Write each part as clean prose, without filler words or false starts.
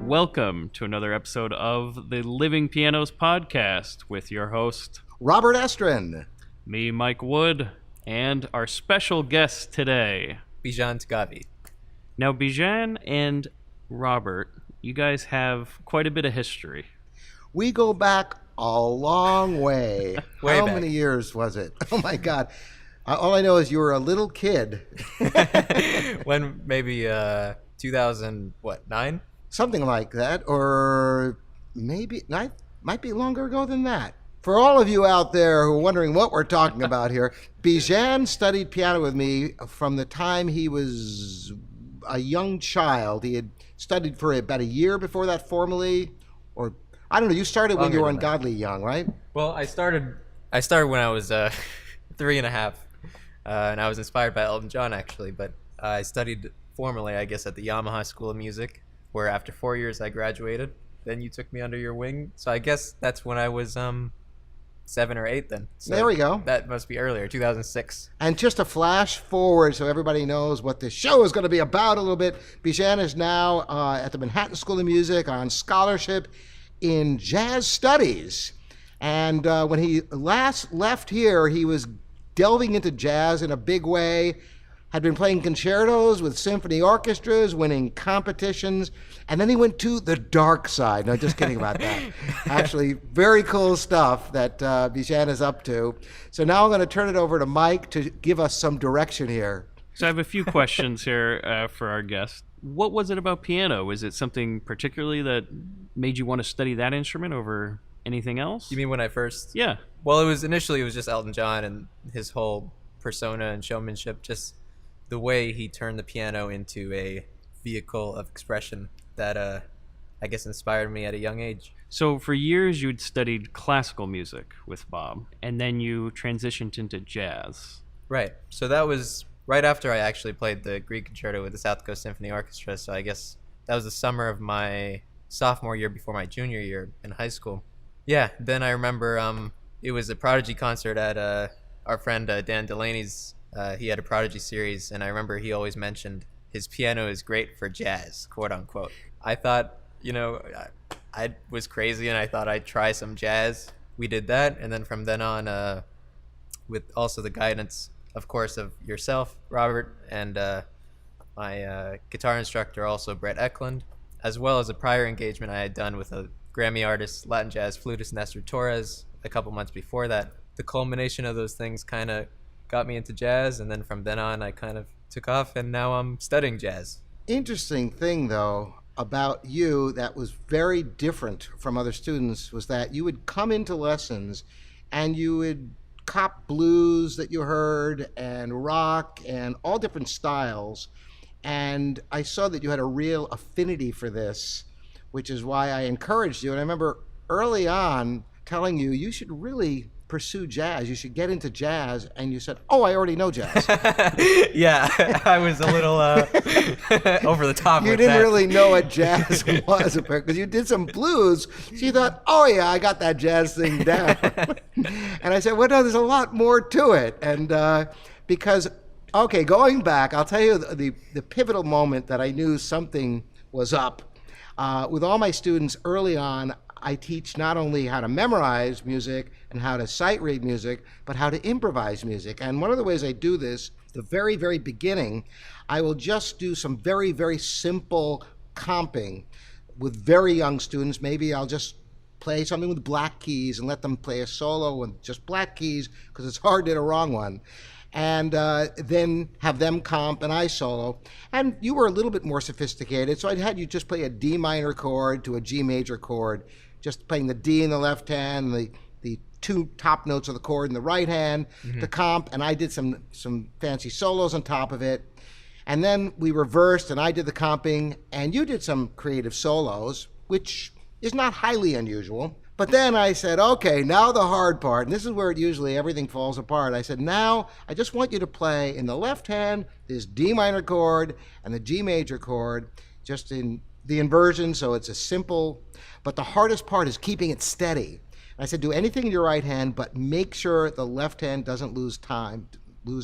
Welcome to another episode of the Living Pianos podcast with your host, Robert Estrin. me, Mike Wood, and our special guest today, Bijan. Now, Bijan and Robert, you guys have quite a bit of history. We go back a long way. Way How back. many years was it? Oh my God. All I know is you were a little kid. When maybe 2009? Something like that. Or maybe, might be longer ago than that. For all of you out there who are wondering what we're talking about here, Bijan studied piano with me from the time he was a young child. He had studied for about a year before that formally, or I don't know, you started when Longer you were than that. ungodly young, right? Well, I started when I was 3.5, and I was inspired by Elton John actually. But I studied formally, I guess, at the Yamaha School of Music, where after 4 years I graduated. Then you took me under your wing, so I guess that's when I was 7 or 8 then. So There we go. That must be earlier, 2006. And just a flash forward so everybody knows what this show is going to be about a little bit. Bijan is now at the Manhattan School of Music on scholarship in jazz studies. And when he last left here, he was delving into jazz in a big way, had been playing concertos with symphony orchestras, winning competitions, and then he went to the dark side. No, just kidding about that. Actually, very cool stuff that Bijan is up to. So now I'm going to turn it over to Mike to give us some direction here. So I have a few questions here for our guest. What was it about piano? Was it something particularly that made you want to study that instrument over anything else? You mean when I first? Yeah. Well, it was just Elton John and his whole persona and showmanship, just the way he turned the piano into a vehicle of expression that I guess inspired me at a young age. So for years you'd studied classical music with Bob, and then you transitioned into jazz. Right. So that was right after I actually played the Grieg Concerto with the South Coast Symphony Orchestra. So I guess that was the summer of my sophomore year before my junior year in high school. Yeah. Then I remember it was a Prodigy concert at our friend Dan Delaney's. He had a Prodigy series, and I remember he always mentioned his piano is great for jazz, quote unquote. I thought, I was crazy, and I thought I'd try some jazz. We did that, and then from then on, with also the guidance, of course, of yourself, Robert, and my guitar instructor, also Brett Eklund, as well as a prior engagement I had done with a Grammy artist, Latin jazz flutist Nestor Torres, a couple months before that. The culmination of those things kind of got me into jazz, and then from then on I kind of took off, and now I'm studying jazz. Interesting thing, though, about you that was very different from other students was that you would come into lessons and you would cop blues that you heard and rock and all different styles. And I saw that you had a real affinity for this, which is why I encouraged you. And I remember early on telling you, you should really pursue jazz. You should get into jazz. And you said, oh, I already know jazz. Yeah, I was a little over the top You with didn't that. really know what jazz was, because you did some blues. So you thought, oh yeah, I got that jazz thing down. And I said, well, no, there's a lot more to it. And because, okay, going back, I'll tell you the pivotal moment that I knew something was up. With all my students early on, I teach not only how to memorize music and how to sight read music, but how to improvise music. And one of the ways I do this, the very, very beginning, I will just do some very, very simple comping with very young students. Maybe I'll just play something with black keys and let them play a solo with just black keys, because it's hard to hit a wrong one. And then have them comp and I solo. And you were a little bit more sophisticated, so I'd had you just play a D minor chord to a G major chord, just playing the D in the left hand, the two top notes of the chord in the right hand, to comp, and I did some fancy solos on top of it. And then we reversed, and I did the comping, and you did some creative solos, which is not highly unusual. But then I said, okay, now the hard part, and this is where usually everything falls apart. I said, now I just want you to play in the left hand this D minor chord and the G major chord, just in the inversion, so it's a simple, but the hardest part is keeping it steady. And I said, do anything in your right hand, but make sure the left hand doesn't lose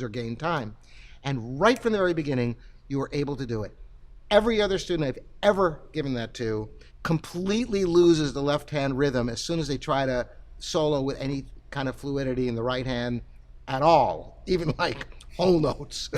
or gain time. And right from the very beginning, you were able to do it. every other student I've ever given that to completely loses the left hand rhythm as soon as they try to solo with any kind of fluidity in the right hand at all, even like whole notes.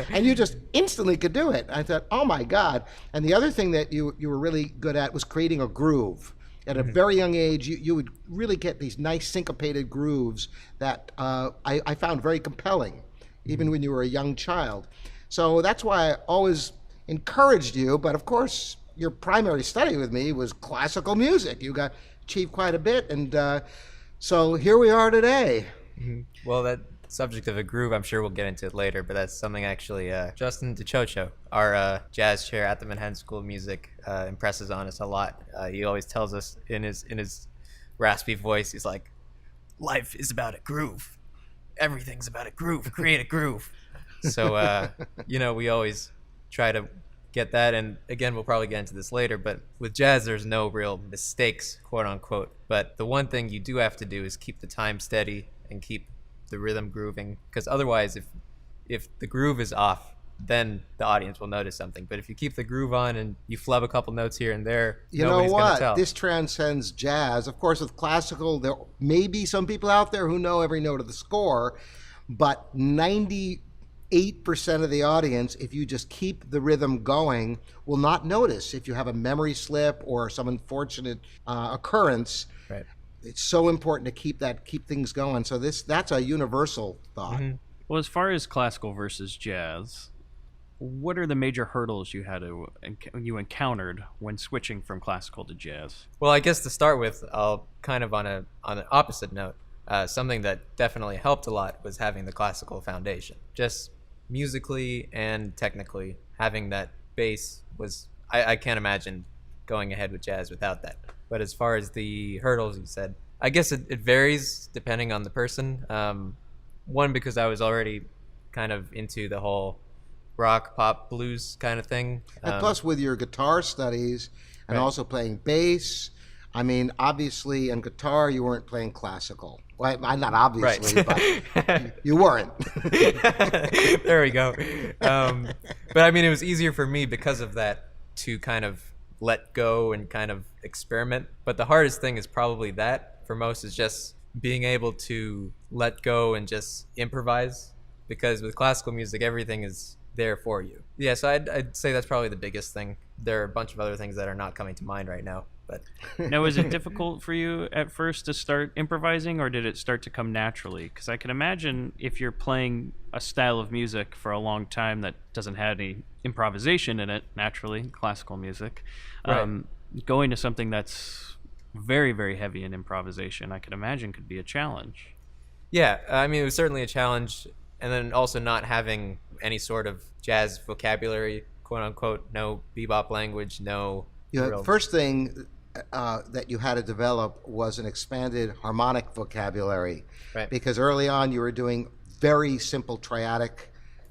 And you just instantly could do it. I thought, oh my God. And the other thing that you were really good at was creating a groove. At a very young age, you would really get these nice syncopated grooves that I found very compelling, even when you were a young child. So that's why I always encouraged you. But of course, your primary study with me was classical music. You got achieved quite a bit. And so here we are today. Well, that subject of a groove, I'm sure we'll get into it later, but that's something actually Justin DeChocho, our jazz chair at the Manhattan School of Music, impresses on us a lot. He always tells us in his raspy voice, he's like, life is about a groove. Everything's about a groove. Create a groove. So, we always try to get that. And again, we'll probably get into this later, but with jazz, there's no real mistakes, quote unquote. But the one thing you do have to do is keep the time steady and keep the rhythm grooving, because otherwise if the groove is off, then the audience will notice something. But if you keep the groove on and you flub a couple notes here and there, nobody's gonna tell. This transcends jazz. Of course, with classical, there may be some people out there who know every note of the score, but 98% of the audience, if you just keep the rhythm going, will not notice if you have a memory slip or some unfortunate occurrence. Right. It's so important to keep things going. So that's a universal thought. Well, as far as classical versus jazz, what are the major hurdles you encountered when switching from classical to jazz? Well, I guess to start with, I'll kind of on an opposite note. Something that definitely helped a lot was having the classical foundation. Just musically and technically, having that base was, I can't imagine going ahead with jazz without that. But as far as the hurdles, you said, I guess it varies depending on the person. One, because I was already kind of into the whole rock, pop, blues kind of thing. And plus, with your guitar studies and also playing bass, I mean, obviously, on guitar, you weren't playing classical. Well, not obviously, but you weren't. There we go. But I mean, it was easier for me because of that to kind of let go and kind of experiment. But the hardest thing is probably that for most is just being able to let go and just improvise, because with classical music, everything is there for you. Yeah, so I'd say that's probably the biggest thing. There are a bunch of other things that are not coming to mind right now. But now, is it difficult for you at first to start improvising, or did it start to come naturally? Because I can imagine if you're playing a style of music for a long time that doesn't have any improvisation in it, naturally, classical music, going to something that's very, very heavy in improvisation, I can imagine could be a challenge. Yeah, I mean, it was certainly a challenge. And then also not having any sort of jazz vocabulary, quote unquote, no bebop language, no... First thing that you had to develop was an expanded harmonic vocabulary. Right. Because early on you were doing very simple triadic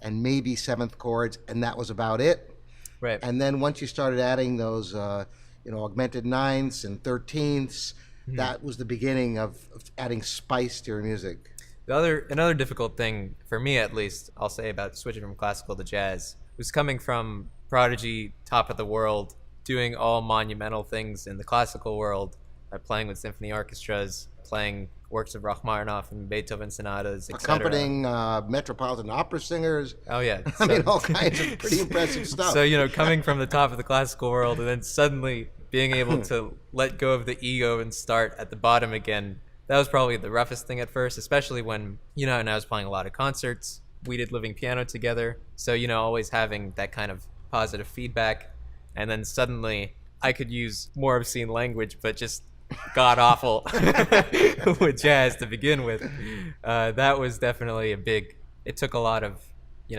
and maybe seventh chords, and that was about it. Right. And then once you started adding those augmented ninths and 13ths, that was the beginning of adding spice to your music. Another difficult thing, for me at least, I'll say about switching from classical to jazz, was coming from prodigy, top of the world, doing all monumental things in the classical world, playing with symphony orchestras, playing works of Rachmaninoff and Beethoven sonatas, etc. Accompanying Metropolitan Opera singers. Oh, yeah. I mean, all kinds of pretty impressive stuff. So, coming from the top of the classical world and then suddenly being able to let go of the ego and start at the bottom again, that was probably the roughest thing at first, especially when, and I was playing a lot of concerts. We did living piano together. So, always having that kind of positive feedback. And then suddenly I could use more obscene language, but just god awful with jazz to begin with. That was definitely it took a lot of,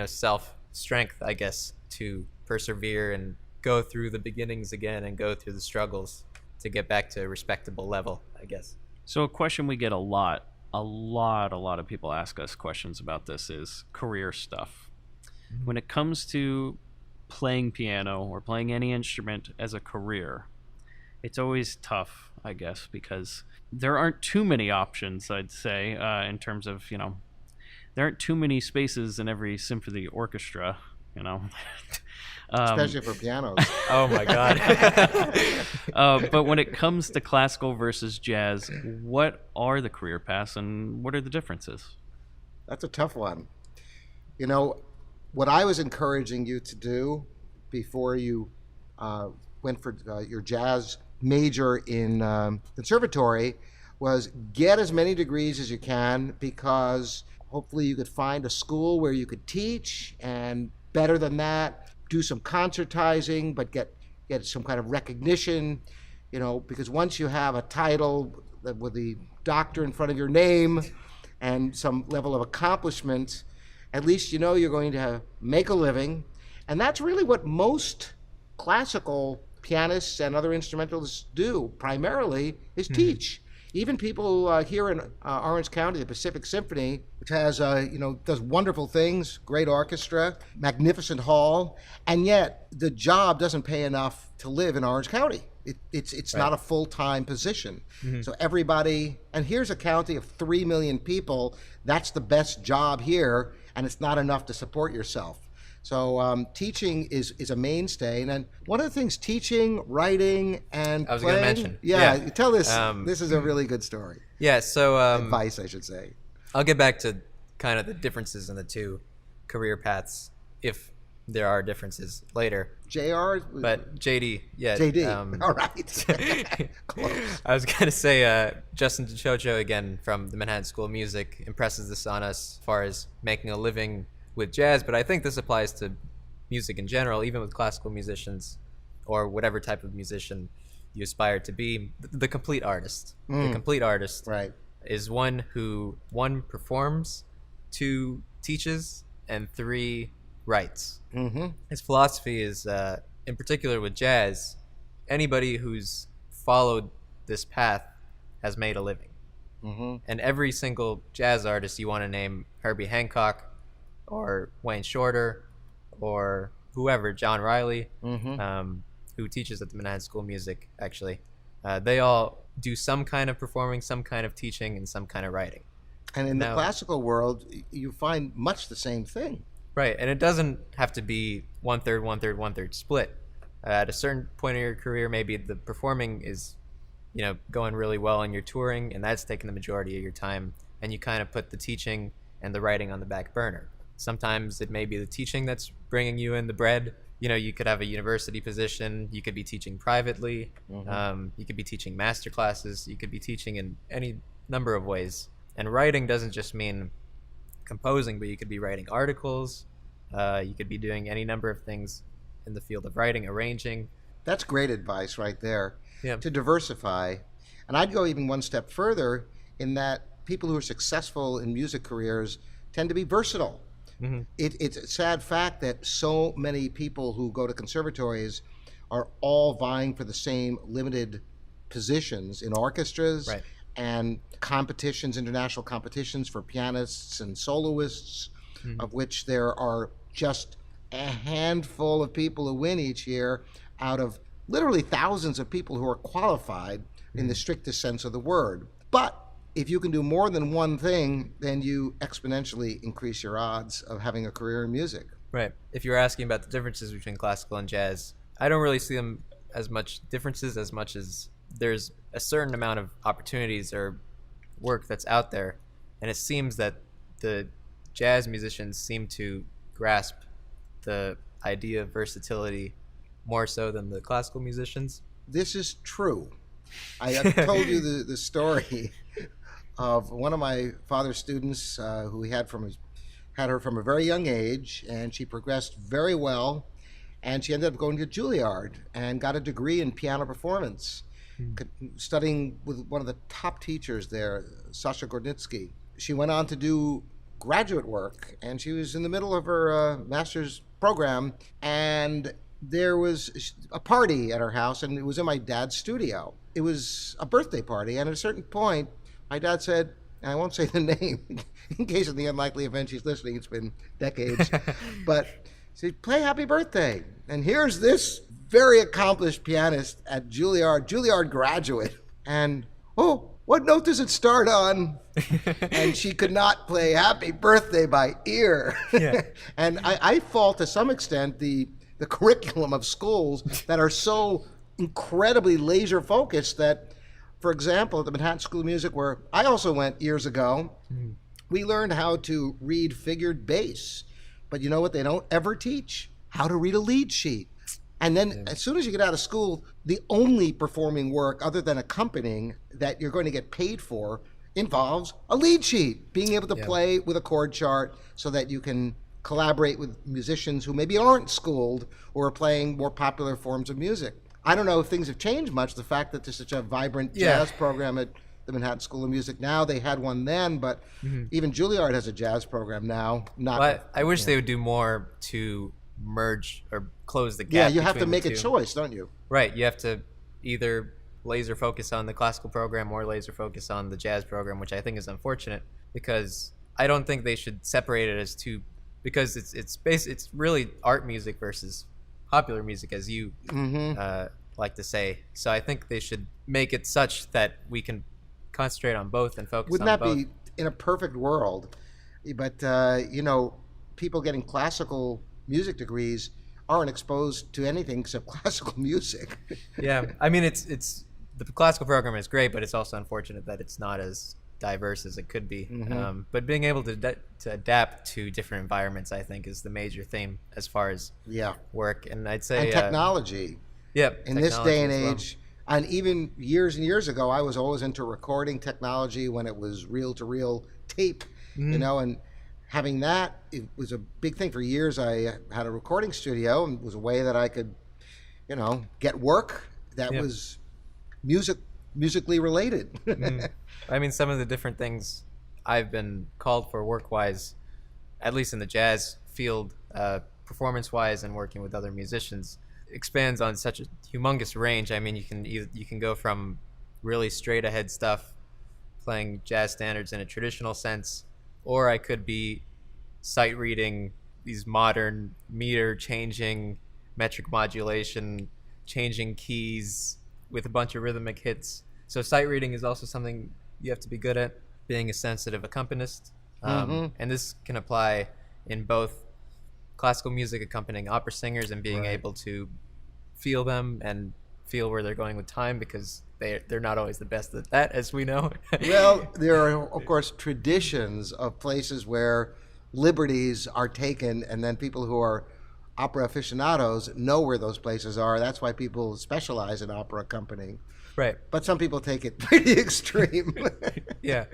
self strength, I guess, to persevere and go through the beginnings again and go through the struggles to get back to a respectable level, I guess. So a question we get a lot of people ask us questions about this is career stuff. When it comes to playing piano or playing any instrument as a career, it's always tough, I guess, because there aren't too many options, I'd say, in terms of, there aren't too many spaces in every symphony orchestra you know. Especially for pianos. Oh my God. But when it comes to classical versus jazz, what are the career paths and what are the differences? That's a tough one. You know, what I was encouraging you to do before you went for your jazz major in conservatory was get as many degrees as you can, because hopefully you could find a school where you could teach, and better than that, do some concertizing, but get some kind of recognition, you know, because once you have a title with the doctor in front of your name and some level of accomplishment, at least you know you're going to make a living. And that's really what most classical pianists and other instrumentalists do primarily, is teach. Even people here in Orange County, the Pacific Symphony, which has, does wonderful things, great orchestra, magnificent hall, and yet the job doesn't pay enough to live in Orange County. It's not a full-time position. So everybody, and here's a county of 3 million people, that's the best job here, and it's not enough to support yourself. So teaching is a mainstay, and one of the things, teaching, writing, and I was playing. going to mention. Yeah, tell this. This is a really good story. Yeah, so Advice, I should say. I'll get back to kind of the differences in the two career paths, if there are differences later. JR? But JD, yeah. JD, all right. Close. I was going to say Justin DeChocho, again, from the Manhattan School of Music, impresses this on us as far as making a living with jazz, but I think this applies to music in general, even with classical musicians or whatever type of musician you aspire to be. The complete artist. The complete artist Right. is one who, 1, performs, 2, teaches, and 3, writes. His philosophy is, in particular with jazz, anybody who's followed this path has made a living. And every single jazz artist you want to name, Herbie Hancock, or Wayne Shorter, or whoever, John Riley, who teaches at the Manhattan School of Music, actually. They all do some kind of performing, some kind of teaching, and some kind of writing. And in the classical world, you find much the same thing. Right, and it doesn't have to be 1/3, 1/3, 1/3 split. At a certain point in your career, maybe the performing is, going really well and you're touring, and that's taking the majority of your time, and you kind of put the teaching and the writing on the back burner. Sometimes it may be the teaching that's bringing you in the bread. You could have a university position. You could be teaching privately. You could be teaching master classes. You could be teaching in any number of ways. And writing doesn't just mean composing, but you could be writing articles. You could be doing any number of things in the field of writing, arranging. That's great advice right there. Yeah. To diversify. And I'd go even one step further in that people who are successful in music careers tend to be versatile. It's a sad fact that so many people who go to conservatories are all vying for the same limited positions in orchestras and competitions, international competitions for pianists and soloists, of which there are just a handful of people who win each year out of literally thousands of people who are qualified in the strictest sense of the word. But if you can do more than one thing, then you exponentially increase your odds of having a career in music. Right. If you're asking about the differences between classical and jazz, I don't really see them as much differences as much as there's a certain amount of opportunities or work that's out there. And it seems that the jazz musicians seem to grasp the idea of versatility more so than the classical musicians. This is true. I have told you the story of one of my father's students who he had her from a very young age, and she progressed very well, and she ended up going to Juilliard and got a degree in piano performance, studying with one of the top teachers there, Sasha Gornitsky. She went on to do graduate work, and she was in the middle of her master's program, and there was a party at her house, and it was in my dad's studio. It was a birthday party, and at a certain point, my dad said, and I won't say the name in case of the unlikely event she's listening, it's been decades, but he said, play Happy Birthday. And here's this very accomplished pianist at Juilliard graduate. And, oh, what note does it start on? And she could not play Happy Birthday by ear. Yeah. And I fault to some extent the curriculum of schools that are so incredibly laser focused that, for example, at the Manhattan School of Music, where I also went years ago, we learned how to read figured bass. But you know what they don't ever teach? How to read a lead sheet. And then as soon as you get out of school, the only performing work other than accompanying that you're going to get paid for involves a lead sheet, being able to play with a chord chart so that you can collaborate with musicians who maybe aren't schooled or are playing more popular forms of music. I don't know if things have changed much. The fact that there's such a vibrant jazz program at the Manhattan School of Music now, they had one then, but even Juilliard has a jazz program now. But I wish they would do more to merge or close the gap. Yeah, you have to between make the a two. choice, don't you? Right, you have to either laser focus on the classical program or laser focus on the jazz program, which I think is unfortunate because I don't think they should separate it as two, because it's really art music versus popular music, as you like to say. So I think they should make it such that we can concentrate on both and focus Wouldn't on that both. be in a perfect world? But people getting classical music degrees aren't exposed to anything except classical music. Yeah, I mean, it's the classical program is great, but it's also unfortunate that it's not as diverse as it could be. But being able to adapt to different environments, I think, is the major theme as far as work. And I'd say And technology. In this technology day and as well. age, and even years and years ago, I was always into recording technology when it was reel-to-reel tape, and having that, it was a big thing. For years, I had a recording studio, and it was a way that I could, get work that was musically related. I mean, some of the different things I've been called for work-wise, at least in the jazz field, performance-wise and working with other musicians, expands on such a humongous range. I mean, you can go from really straight-ahead stuff, playing jazz standards in a traditional sense, or I could be sight reading these modern meter changing, metric modulation, changing keys with a bunch of rhythmic hits. So sight reading is also something you have to be good at, being a sensitive accompanist. And this can apply in both classical music accompanying opera singers and being able to feel them and feel where they're going with time, because they're not always the best at that, as we know. Well, there are, of course, traditions of places where liberties are taken, and then people who are opera aficionados know where those places are. That's why people specialize in opera accompanying. Right. But some people take it pretty extreme. Yeah.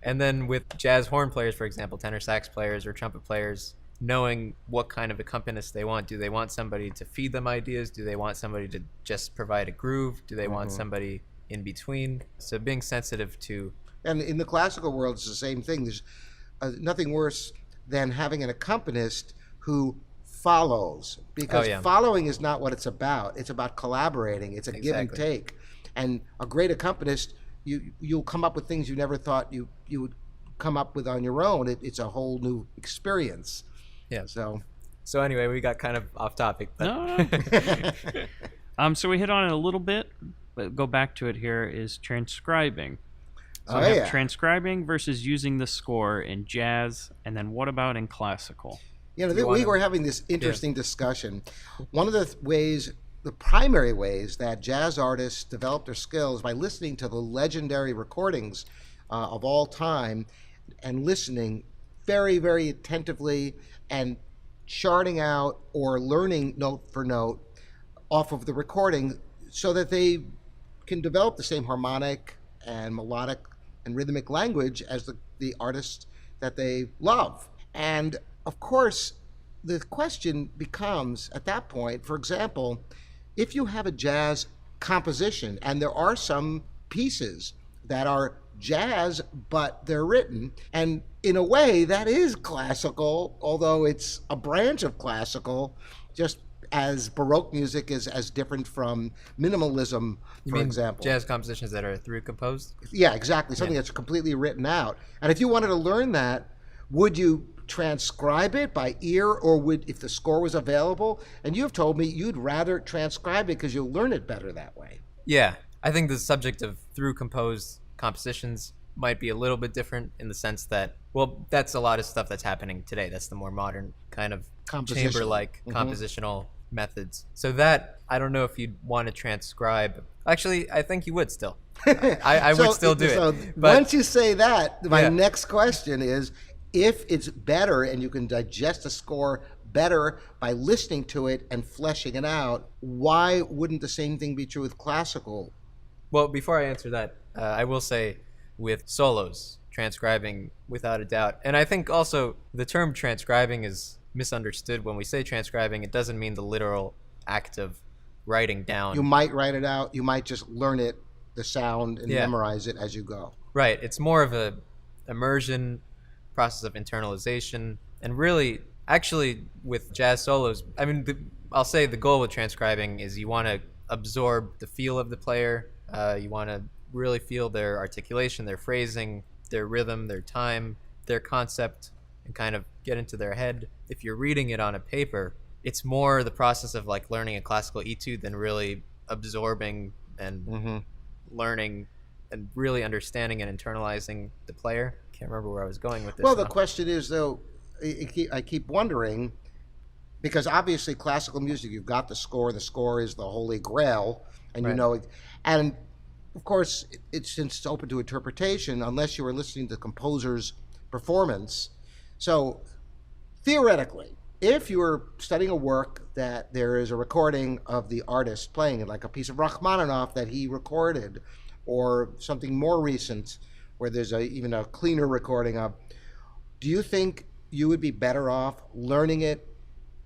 And then with jazz horn players, for example, tenor sax players or trumpet players, knowing what kind of accompanist they want. Do they want somebody to feed them ideas? Do they want somebody to just provide a groove? Do they want somebody in between? So being sensitive to... And in the classical world, it's the same thing. There's nothing worse than having an accompanist who follows, because following is not what it's about. It's about collaborating. It's a give and take. And a great accompanist, you'll come up with things you never thought you would come up with on your own. It's a whole new experience. Yeah. So anyway, we got kind of off topic. But... No. So we hit on it a little bit, but go back to it here, is transcribing. So we have transcribing versus using the score in jazz, and then what about in classical? We were having this interesting discussion. One of the ways, the primary ways that jazz artists develop their skills by listening to the legendary recordings of all time and listening very, very attentively and charting out or learning note for note off of the recording so that they can develop the same harmonic and melodic and rhythmic language as the artists that they love. And of course, the question becomes at that point, for example, if you have a jazz composition, and there are some pieces that are jazz, but they're written, and in a way that is classical, although it's a branch of classical, just as Baroque music is as different from minimalism, for example. Jazz compositions that are through composed? Yeah, exactly. Something that's completely written out. And if you wanted to learn that, would you transcribe it by ear, or would, if the score was available? And you've told me you'd rather transcribe it because you'll learn it better that way. Yeah. I think the subject of through composed compositions might be a little bit different in the sense that, well, that's a lot of stuff that's happening today. That's the more modern kind of chamber-like compositional methods. So that, I don't know if you'd want to transcribe. Actually, I think you would still. I would still do it. But once you say that, my next question is, if it's better and you can digest a score better by listening to it and fleshing it out, why wouldn't the same thing be true with classical? Well, before I answer that, I will say with solos, transcribing without a doubt. And I think also the term transcribing is misunderstood. When we say transcribing, it doesn't mean the literal act of writing down. You might write it out. You might just learn it, the sound, and memorize it as you go. Right. It's more of a immersion, process of internalization, and really, actually, with jazz solos, I mean, I'll say the goal with transcribing is you want to absorb the feel of the player. You want to really feel their articulation, their phrasing, their rhythm, their time, their concept, and kind of get into their head. If you're reading it on a paper, it's more the process of like learning a classical etude than really absorbing and learning and really understanding and internalizing the player. Can't remember where I was going with this. Well, the question is, though, I keep wondering, because obviously classical music, you've got the score. The score is the holy grail, and you know it. And of course, since it's open to interpretation, unless you were listening to the composer's performance. So theoretically, if you were studying a work that there is a recording of the artist playing it, like a piece of Rachmaninoff that he recorded, or something more recent where there's even a cleaner recording of, do you think you would be better off learning it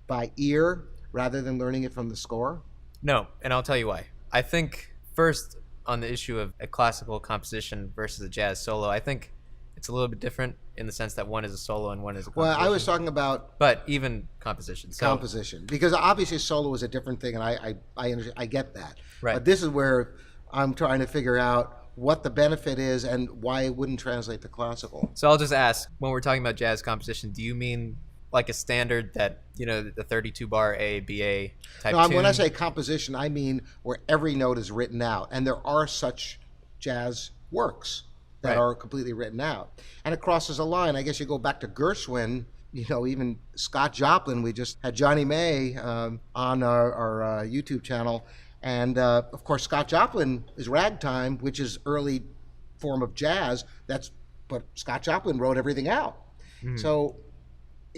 by ear rather than learning it from the score? No, and I'll tell you why. I think first, on the issue of a classical composition versus a jazz solo, I think it's a little bit different in the sense that one is a solo and one is a composition. Well, I was talking about... But even composition. So, composition. Because obviously solo is a different thing, and I get that. Right. But this is where I'm trying to figure out what the benefit is and why it wouldn't translate to classical. So I'll just ask, when we're talking about jazz composition, do you mean like a standard that, you know, the 32 bar A, B, A type tune? When I say composition, I mean where every note is written out. And there are such jazz works that are completely written out. And it crosses a line. I guess you go back to Gershwin, you know, even Scott Joplin. We just had Johnny May on our YouTube channel. And of course, Scott Joplin is ragtime, which is early form of jazz. But Scott Joplin wrote everything out. So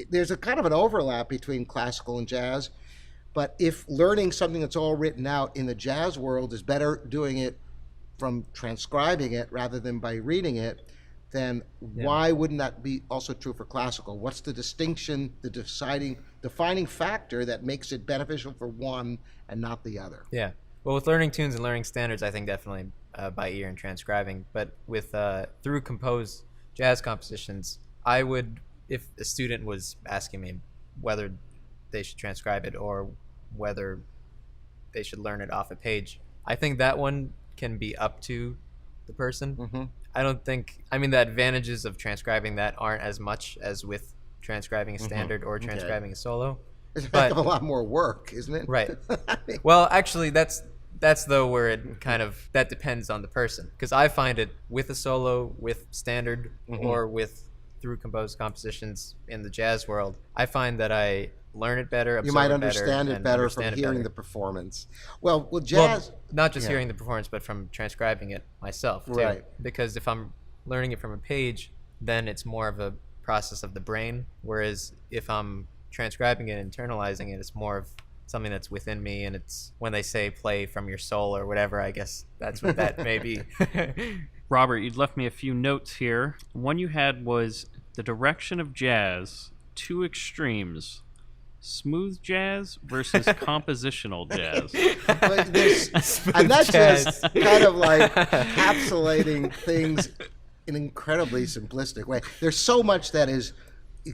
there's a kind of an overlap between classical and jazz. But if learning something that's all written out in the jazz world is better doing it from transcribing it rather than by reading it, then why wouldn't that be also true for classical? What's the distinction, the defining factor that makes it beneficial for one and not the other? Yeah. Well, with learning tunes and learning standards, I think definitely by ear and transcribing. But with through composed jazz compositions, I would, if a student was asking me whether they should transcribe it or whether they should learn it off a page, I think that one can be up to the person. I don't think, I mean, the advantages of transcribing that aren't as much as with transcribing a standard or transcribing a solo. It's a heck of a lot more work, isn't it? Right. Well, actually, that's though where it kind of, that depends on the person. Because I find it with a solo, with standard, or with through composed compositions in the jazz world, I find that I learn it better, absorb you might it understand better, it better from hearing the performance. Well, with jazz... Well, not just hearing the performance, but from transcribing it myself, too. Right. Because if I'm learning it from a page, then it's more of a process of the brain, whereas if I'm transcribing it, internalizing it, it's more of something that's within me, and it's when they say play from your soul or whatever, I guess that's what that may be. Robert, you'd left me a few notes here. One you had was the direction of jazz, two extremes. Smooth jazz versus compositional jazz. And that's just kind of like encapsulating things in an incredibly simplistic way. There's so much that is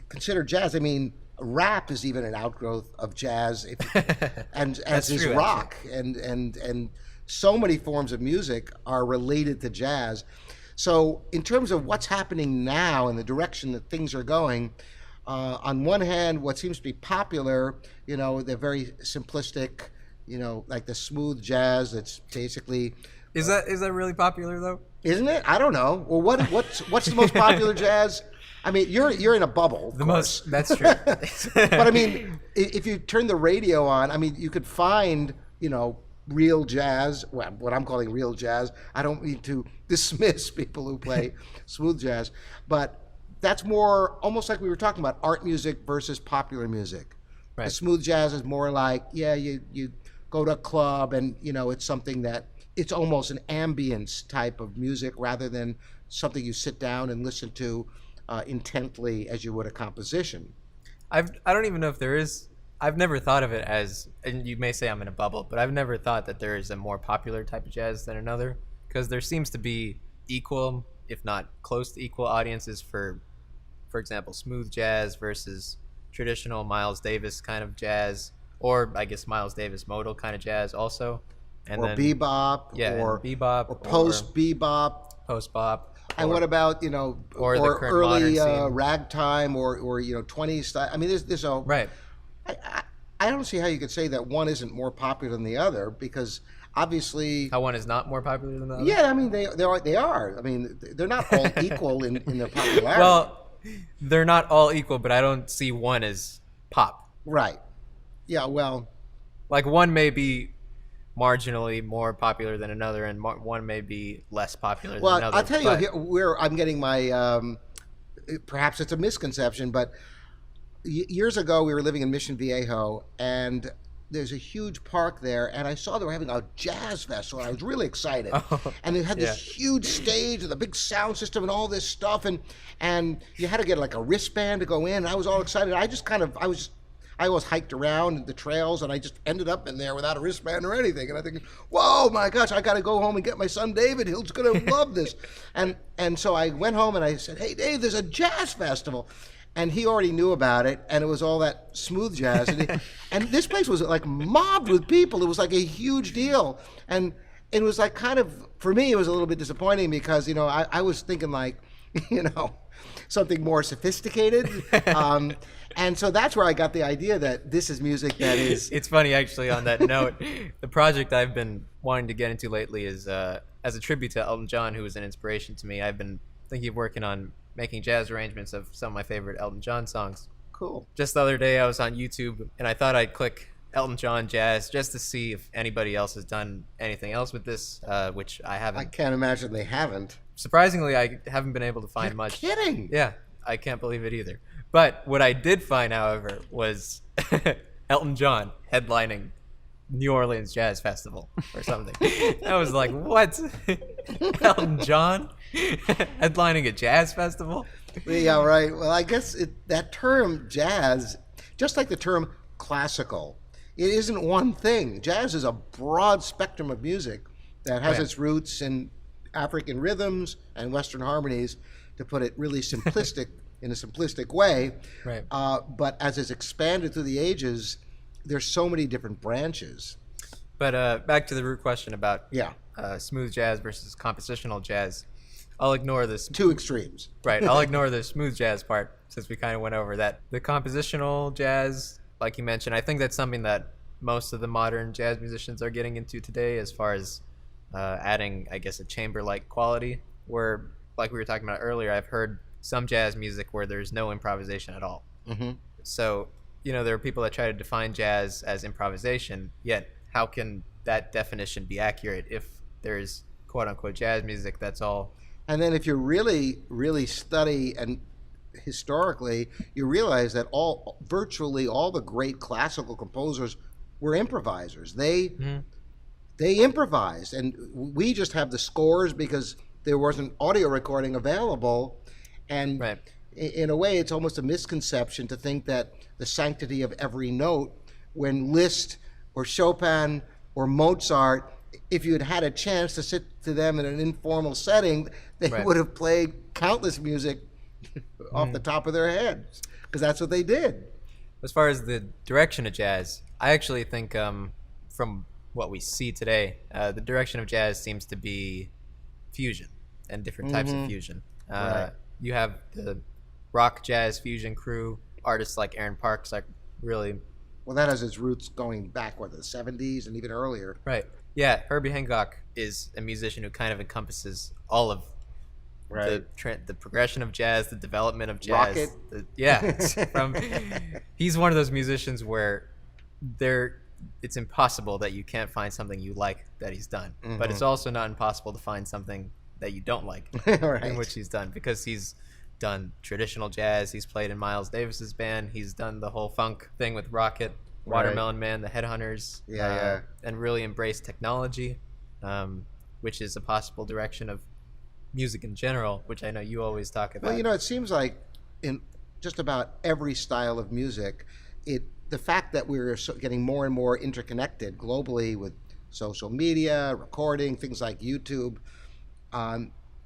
considered jazz. I mean, rap is even an outgrowth of jazz, and as is rock, and so many forms of music are related to jazz. So in terms of what's happening now and the direction that things are going, on one hand, what seems to be popular, you know, they're very simplistic, you know, like the smooth jazz that's basically... Is that really popular, though? Isn't it? I don't know. Well, what's the most popular jazz? I mean, you're in a bubble. Of course. That's true. But I mean, if you turn the radio on, I mean, you could find, real jazz. Well, what I'm calling real jazz. I don't mean to dismiss people who play smooth jazz, but that's more almost like we were talking about art music versus popular music. Right. The smooth jazz is more like, you go to a club and, it's something that it's almost an ambience type of music rather than something you sit down and listen to intently as you would a composition. I don't even know if there is. I've never thought of it as, and you may say I'm in a bubble, but I've never thought that there is a more popular type of jazz than another, because there seems to be equal, if not close to equal, audiences for example, smooth jazz versus traditional Miles Davis kind of jazz, or I guess Miles Davis modal kind of jazz also, and or then bebop, or bebop, or post bebop. Post bop. And what about or the current early modern scene. ragtime or 20s style? I mean, there's a Right. I don't see how you could say that one isn't more popular than the other, because obviously How one is not more popular than the other? yeah, I mean they are. I mean, they're not all equal in their popularity. Well, they're not all equal, but I don't see one as pop. Right. Yeah. Well. Like one may be marginally more popular than another, and one may be less popular than another. I'll tell you but- where I'm getting my. Perhaps it's a misconception, but years ago we were living in Mission Viejo, and there's a huge park there, and I saw they were having a jazz festival, and I was really excited. And they had this huge stage with a big sound system and all this stuff, and you had to get like a wristband to go in, and I was all excited. I always hiked around the trails, and I just ended up in there without a wristband or anything. And I think, whoa, my gosh, I got to go home and get my son David. He's going to love this. And so I went home and I said, hey, Dave, there's a jazz festival. And he already knew about it, and it was all that smooth jazz. And this place was like mobbed with people. It was like a huge deal. And it was like kind of, for me, it was a little bit disappointing because, I was thinking like, something more sophisticated. And so that's where I got the idea that this is music that is... It's funny, actually, on that note, the project I've been wanting to get into lately is, as a tribute to Elton John, who was an inspiration to me, I've been thinking of working on making jazz arrangements of some of my favorite Elton John songs. Cool. Just the other day, I was on YouTube, and I thought I'd click Elton John jazz just to see if anybody else has done anything else with this, which I haven't. I can't imagine they haven't. Surprisingly, I haven't been able to find You're much. kidding. Yeah, I can't believe it either. But what I did find, however, was Elton John headlining New Orleans Jazz Festival or something. I was like, what? Elton John headlining a jazz festival? Yeah, right. Well, I guess that term jazz, just like the term classical, it isn't one thing. Jazz is a broad spectrum of music that has its roots in African rhythms and Western harmonies, to put it really simplistic, in a simplistic way. Right. But as it's expanded through the ages, there's so many different branches. But back to the root question about Yeah. Smooth jazz versus compositional jazz. I'll ignore this. Two extremes. Right. I'll ignore the smooth jazz part since we kind of went over that. The compositional jazz, like you mentioned, I think that's something that most of the modern jazz musicians are getting into today, as far as adding, I guess, a chamber-like quality. Where, like we were talking about earlier, I've heard some jazz music where there's no improvisation at all. Mm-hmm. So, there are people that try to define jazz as improvisation, yet how can that definition be accurate if there's quote-unquote jazz music that's all... And then if you really, really study and historically, you realize that virtually all the great classical composers were improvisers. They improvised, and we just have the scores because there wasn't audio recording available. And Right. in a way, it's almost a misconception to think that the sanctity of every note, when Liszt or Chopin or Mozart, if you had had a chance to sit to them in an informal setting, they Right. would have played countless music off the top of their heads, because that's what they did. As far as the direction of jazz, I actually think from what we see today, the direction of jazz seems to be fusion and different types of fusion. Right. You have the rock jazz fusion crew, artists like Aaron Parks, like really... Well, that has its roots going back, the 70s and even earlier. Right. Yeah, Herbie Hancock is a musician who kind of encompasses all of Right. the progression of jazz, the development of jazz. Rocket. He's one of those musicians where it's impossible that you can't find something you like that he's done, but it's also not impossible to find something that you don't like Right. in which he's done, because he's done traditional jazz. He's played in Miles Davis's band. He's done the whole funk thing with Rocket, Watermelon Man, the Headhunters, and really embraced technology, which is a possible direction of music in general, which I know you always talk about. Well, it seems like in just about every style of music, the fact that we're getting more and more interconnected globally with social media, recording, things like YouTube,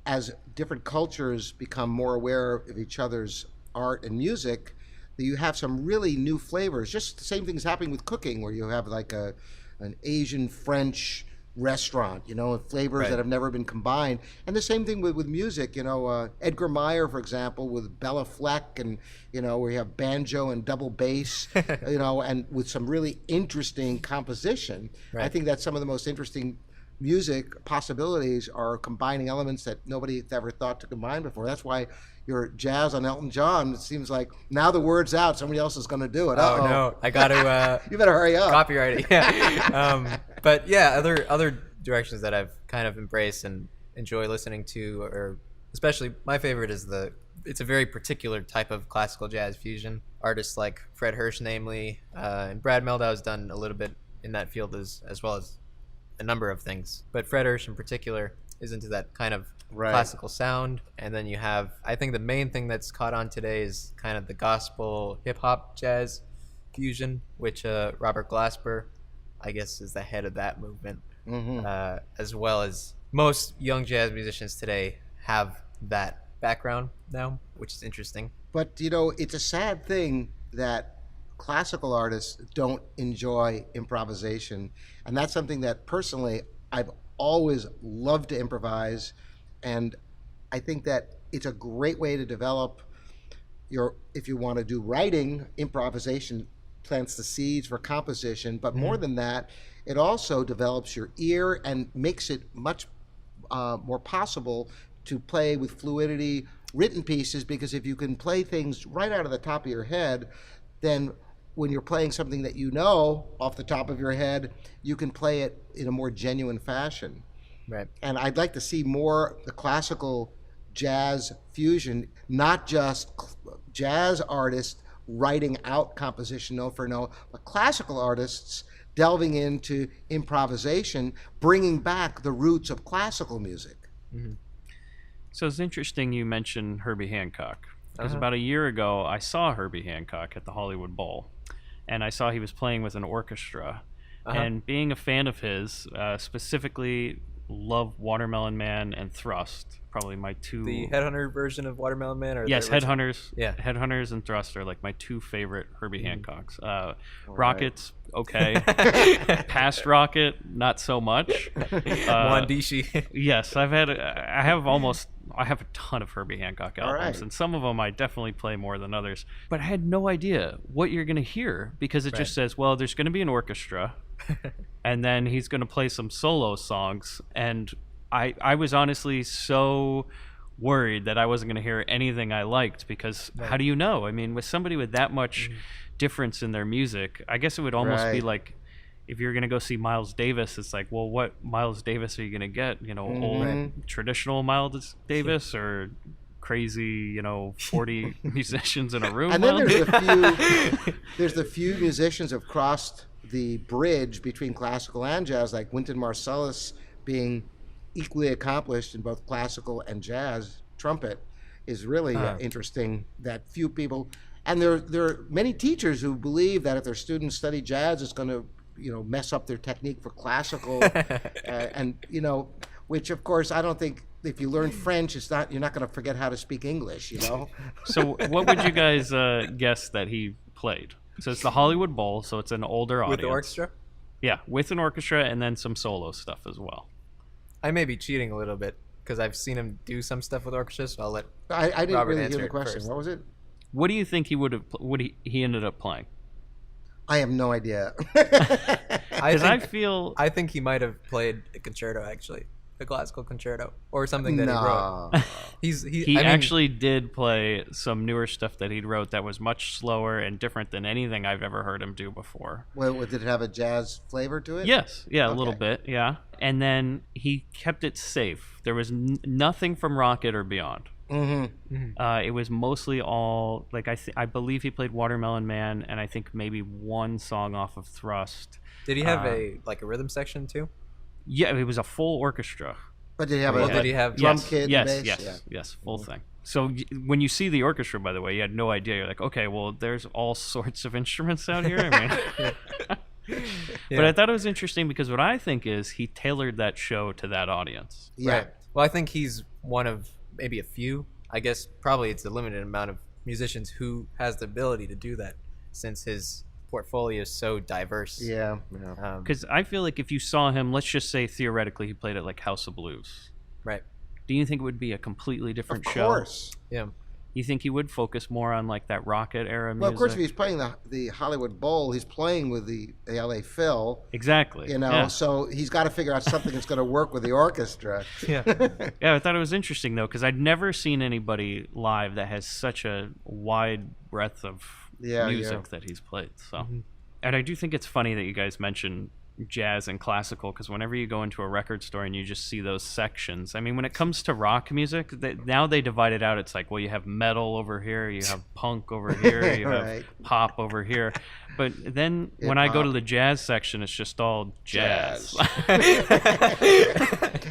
as different cultures become more aware of each other's art and music, that you have some really new flavors. Just the same thing's happening with cooking, where you have like an Asian French restaurant, and flavors that have never been combined. And the same thing with music, Edgar Meyer, for example, with Bella Fleck, and where you have banjo and double bass, and with some really interesting composition. I think that's some of the most interesting music possibilities are combining elements that nobody ever thought to combine before. That's why your jazz on Elton John, it seems like now the word's out, somebody else is going to do it. Oh no, I got to you better hurry up. Copyright it. Yeah. But yeah, other directions that I've kind of embraced and enjoy listening to, or especially my favorite is it's a very particular type of classical jazz fusion. Artists like Fred Hirsch, namely, and Brad Meldau's done a little bit in that field as well as a number of things, but Fred Hirsch in particular is into that kind of classical sound. And then you have, I think the main thing that's caught on today is kind of the gospel hip-hop jazz fusion, which Robert Glasper, I guess, is the head of that movement, as well as most young jazz musicians today have that background now, which is interesting. But it's a sad thing that classical artists don't enjoy improvisation, and that's something that personally I've always loved to improvise, and I think that it's a great way to develop if you want to do writing. Improvisation plants the seeds for composition, but more than that, it also develops your ear and makes it much more possible to play with fluidity written pieces, because if you can play things right out of the top of your head, then when you're playing something that off the top of your head, you can play it in a more genuine fashion. Right. And I'd like to see more the classical jazz fusion, not just jazz artists writing out composition note for note, but classical artists delving into improvisation, bringing back the roots of classical music. So it's interesting you mentioned Herbie Hancock, because about a year ago I saw Herbie Hancock at the Hollywood Bowl, and I saw he was playing with an orchestra. And being a fan of his, specifically love Watermelon Man and Thrust, probably my two. The Headhunter version of Watermelon Man, or yes, Headhunters. Yeah, Headhunters and Thrust are like my two favorite Herbie Hancocks. Rockets, okay. Past Rocket, not so much. Wandishi. Yes, I have a ton of Herbie Hancock albums, and some of them I definitely play more than others. But I had no idea what you're going to hear, because it just says, well, there's going to be an orchestra, and then he's going to play some solo songs. And I was honestly so worried that I wasn't going to hear anything I liked, because how do you know? I mean, with somebody with that much difference in their music, I guess it would almost be like, if you're going to go see Miles Davis, it's like, well, what Miles Davis are you going to get? Old traditional Miles Davis, or crazy, 40 musicians in a room? And then there's the few musicians who have crossed the bridge between classical and jazz, like Wynton Marsalis being equally accomplished in both classical and jazz trumpet is really interesting. That few people, and there are many teachers who believe that if their students study jazz, it's going to mess up their technique for classical, and which of course I don't think. If you learn French, you're not going to forget how to speak English. So what would you guys guess that he played? So it's the Hollywood Bowl, so it's an older audience. With the orchestra? Yeah, with an orchestra, and then some solo stuff as well. I may be cheating a little bit, because I've seen him do some stuff with orchestra, so I'll let I didn't Robert really answer hear the it question. first. What was it? What do you think he would have? He ended up playing? I have no idea. Because I feel I think he might have played a concerto, actually, a classical concerto or something that he wrote. No. he I mean, actually did play some newer stuff that he wrote that was much slower and different than anything I've ever heard him do before. Well, did it have a jazz flavor to it? Yes, yeah, a little Okay. bit, yeah. And then he kept it safe. There was nothing from Rocket or Beyond. It was mostly all like I believe he played Watermelon Man, and I think maybe one song off of Thrust. did he have a rhythm section too? Yeah, it was a full orchestra. But did he have Well, a did he have drum yes, kit yes, and bass? yes, Yeah. yes, full thing. So when you see the orchestra, by the way, you had no idea. You're like, okay, well, there's all sorts of instruments out here. I mean, but I thought it was interesting because what I think is he tailored that show to that audience. Yeah. Right. Well, I think he's one of maybe a few. I guess probably it's a limited amount of musicians who has the ability to do that, since his portfolio is so diverse. Yeah. Yeah. Because I feel like if you saw him, let's just say theoretically he played at like House of Blues. Right. Do you think it would be a completely Of different show? course. Yeah. You think he would focus more on like that Rocket era music? Well, of course, if he's playing the Hollywood Bowl, he's playing with the LA Phil. Exactly. You know, Yeah. so he's got to figure out something that's going to work with the orchestra. Yeah. Yeah, I thought it was interesting though, because I'd never seen anybody live that has such a wide breadth of music that he's played. So, and I do think it's funny that you guys mentioned jazz and classical, because whenever you go into a record store and you just see those sections, I mean, when it comes to rock music, now they divide it out. It's like, well, you have metal over here, you have punk over here, you have Right. pop over here. But then when I go to the jazz section, it's just all jazz.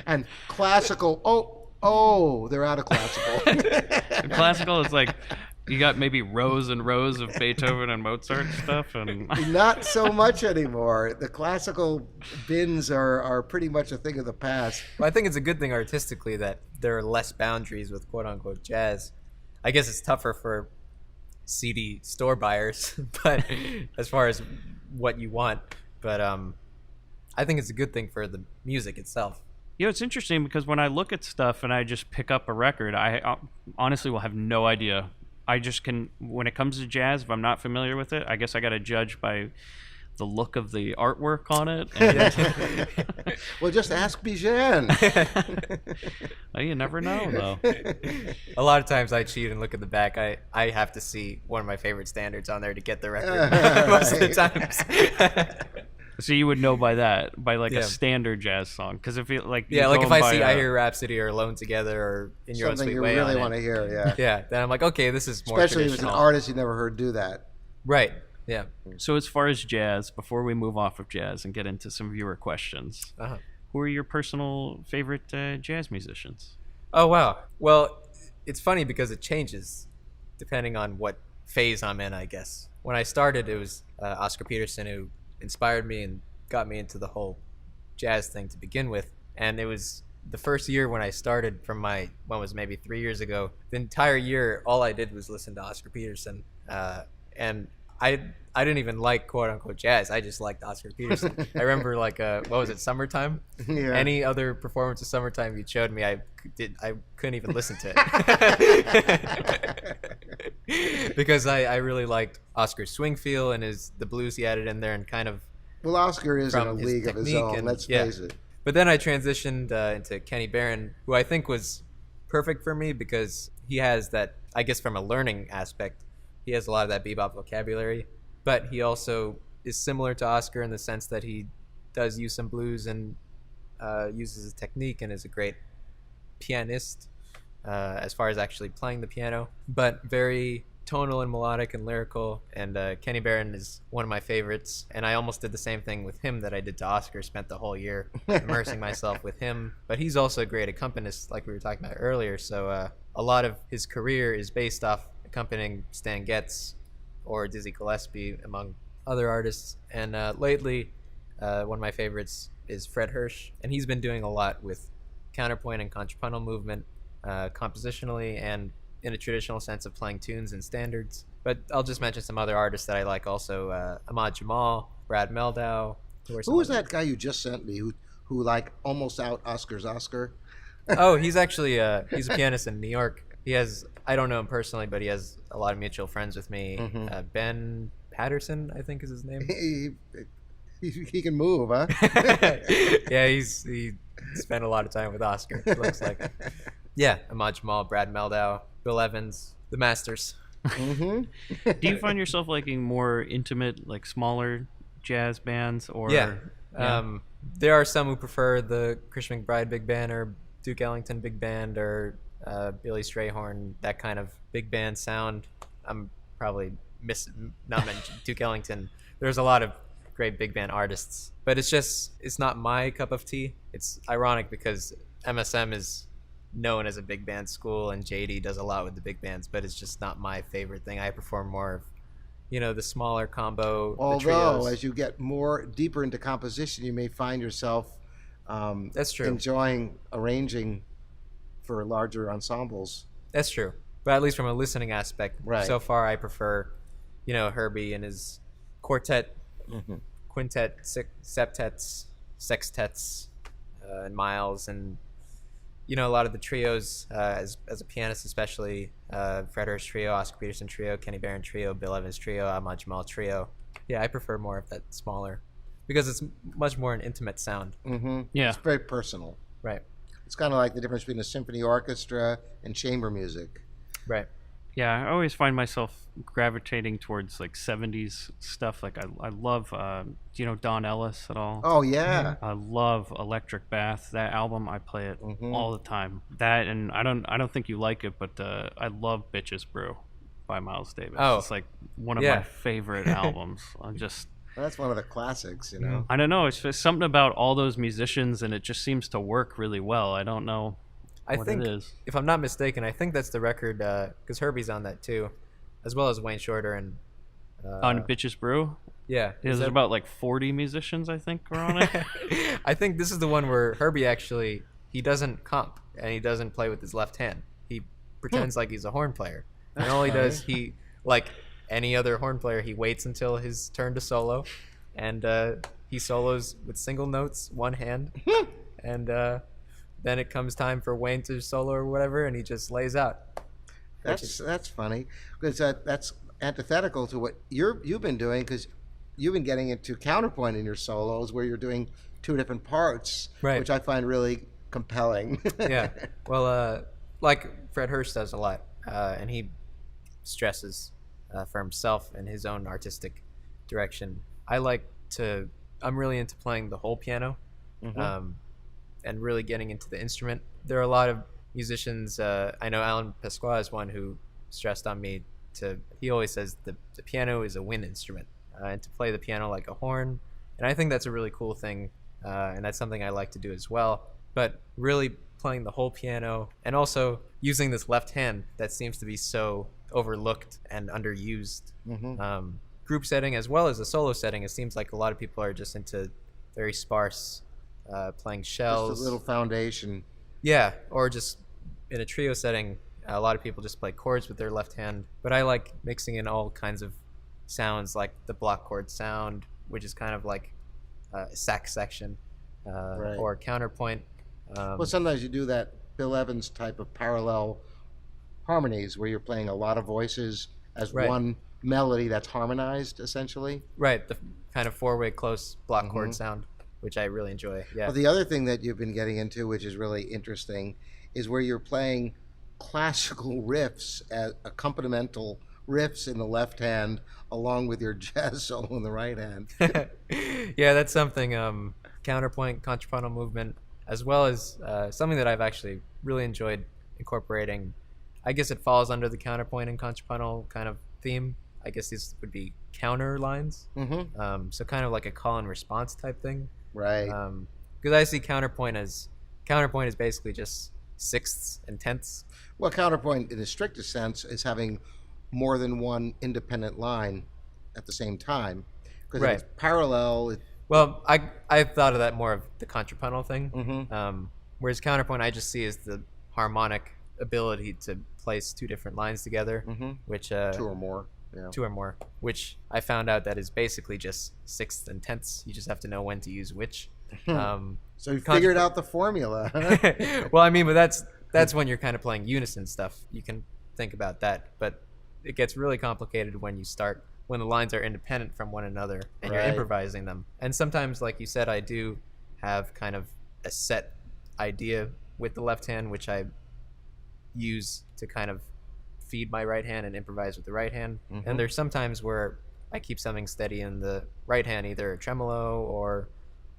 And classical. Oh, they're out of classical. Classical is like you got maybe rows and rows of Beethoven and Mozart stuff, and Not so much anymore. The classical bins are pretty much a thing of the past. Well, I think it's a good thing artistically that there are less boundaries with quote unquote jazz. I guess it's tougher for CD store buyers, but as far as what you want, but I think it's a good thing for the music itself. you know, it's interesting because when I look at stuff and I just pick up a record, I honestly will have no idea. I just can, when it comes to jazz, if I'm not familiar with it, I guess I got to judge by the look of the artwork on it. And Well, just ask Bijan. well, you never know, though. A lot of times I cheat and look at the back. I have to see one of my favorite standards on there to get the record most of the times. So you would know by that, by like Yeah. a standard jazz song, because if you like, Yeah, you like go if and I buy see a- I Hear Rhapsody or Alone Together or In Your Own Something Sweet you Way really on want to it, hear, yeah. yeah, then I'm like, okay, this is more Especially if it's an traditional. artist you never heard do that. Right, yeah. So as far as jazz, before we move off of jazz and get into some viewer questions, Uh-huh. who are your personal favorite jazz musicians? Oh, wow. Well, it's funny because it changes depending on what phase I'm in, I guess. When I started, it was Oscar Peterson who inspired me and got me into the whole jazz thing to begin with. And it was the first year when I started from my, when was maybe 3 years ago, the entire year, all I did was listen to Oscar Peterson. And I didn't even like quote unquote jazz. I just liked Oscar Peterson. I remember like, what was it, Summertime? Yeah. Any other performance of Summertime you showed me, I couldn't even listen to it. Because I really liked Oscar's swing feel and the blues he added in there and kind of. Well, Oscar is in From a his league of his technique own, and- let's yeah. face it. But then I transitioned into Kenny Barron, who I think was perfect for me because he has that, I guess from a learning aspect, he has a lot of that bebop vocabulary, but he also is similar to Oscar in the sense that he does use some blues and uses his technique and is a great pianist as far as actually playing the piano, but very tonal and melodic and lyrical. And Kenny Barron is one of my favorites, and I almost did the same thing with him that I did to Oscar. Spent the whole year immersing myself with him, but he's also a great accompanist like we were talking about earlier, so a lot of his career is based off accompanying Stan Getz or Dizzy Gillespie among other artists. And lately one of my favorites is Fred Hirsch, and he's been doing a lot with counterpoint and contrapuntal movement compositionally and in a traditional sense of playing tunes and standards. But I'll just mention some other artists that I like also. Ahmad Jamal, Brad Meldau. Who was that guy you just sent me who like almost out Oscar's Oscar? Oh, he's actually he's a pianist in New York. He has, I don't know him personally, but he has a lot of mutual friends with me. Ben Patterson, I think is his name. He can move, huh? Yeah, he spent a lot of time with Oscar. It looks like. Yeah, Ahmad Jamal, Brad Meldau, Bill Evans, the Masters. Do you find yourself liking more intimate, like smaller jazz bands, or Yeah. There are some who prefer the Christian McBride big band or Duke Ellington big band or Billy Strayhorn, that kind of big band sound. I'm probably not mentioning Duke Ellington. There's a lot of great big band artists, but it's not my cup of tea. It's ironic because MSM is known as a big band school and JD does a lot with the big bands, but it's just not my favorite thing. I prefer more of the smaller combo. Although, the trios. as you get more deeper into composition, you may find yourself That's true. enjoying arranging for larger ensembles. That's true. But at least from a listening aspect, Right. so far I prefer, Herbie and his quartet, quintet, septets, sextets, and Miles, and a lot of the trios, as a pianist especially, Fred Hurst trio, Oscar Peterson trio, Kenny Barron trio, Bill Evans trio, Ahmad Jamal trio. Yeah, I prefer more of that smaller because it's much more an intimate sound. Yeah. It's very personal. Right. It's kind of like the difference between a symphony orchestra and chamber music. Right. Yeah, I always find myself gravitating towards like 70s stuff. Like I love, do you know Don Ellis at all? Oh yeah. I love Electric Bath. That album, I play it all the time. That, and I don't think you like it, but I love Bitches Brew by Miles Davis. Oh. It's like one of Yeah. my favorite albums. That's one of the classics, I don't know. It's just something about all those musicians, and it just seems to work really well. I don't know I what think, it is. if I'm not mistaken, I think that's the record because Herbie's on that too, as well as Wayne Shorter and. On Bitches Brew, Yeah. there's about like 40 musicians, I think, are on it. I think this is the one where Herbie actually he doesn't comp and he doesn't play with his left hand. He pretends like he's a horn player, and all he does like any other horn player, he waits until his turn to solo, and he solos with single notes, one hand, and then it comes time for Wayne to solo or whatever, and he just lays out. That's funny because that's antithetical to what you've been doing, because you've been getting into counterpoint in your solos where you're doing two different parts, Right. which I find really compelling. Yeah. Well, like Fred Hurst does a lot, and he stresses for himself and his own artistic direction. I'm really into playing the whole piano, and really getting into the instrument. There are a lot of musicians. I know Alan Pasqua is one who stressed on me he always says the piano is a wind instrument, and to play the piano like a horn. And I think that's a really cool thing, and that's something I like to do as well. But really playing the whole piano and also using this left hand that seems to be so overlooked and underused. Group setting as well as a solo setting, it seems like a lot of people are just into very sparse playing shells. Just a little foundation. Yeah, or just in a trio setting, a lot of people just play chords with their left hand. But I like mixing in all kinds of sounds, like the block chord sound, which is kind of like a sax section, Right. or counterpoint. Well, sometimes you do that Bill Evans type of parallel harmonies where you're playing a lot of voices as Right. one melody that's harmonized, essentially. Right, the kind of four-way close block chord sound, which I really enjoy. Yeah. Well, the other thing that you've been getting into, which is really interesting, is where you're playing classical riffs as accompanimental riffs in the left hand along with your jazz solo in the right hand. Yeah, that's something, counterpoint, contrapuntal movement, as well as something that I've actually really enjoyed incorporating. I guess it falls under the counterpoint and contrapuntal kind of theme. I guess these would be counter lines. So kind of like a call and response type thing. Right. Because I see counterpoint is basically just sixths and tenths. Well, counterpoint in the strictest sense is having more than one independent line at the same time. Because Right. if it's parallel, Well, I thought of that more of the contrapuntal thing. Whereas counterpoint I just see as the harmonic ability to place two different lines together, which two or more. Yeah. two or more, which I found out that is basically just sixths and tenths. You just have to know when to use which. So you figured out the formula. Well, I mean, but that's when you're kind of playing unison stuff. You can think about that, but it gets really complicated when you start when the lines are independent from one another and you're Right. improvising them. And sometimes, like you said, I do have kind of a set idea with the left hand, which I use to kind of feed my right hand and improvise with the right hand. And there's sometimes where I keep something steady in the right hand, either a tremolo or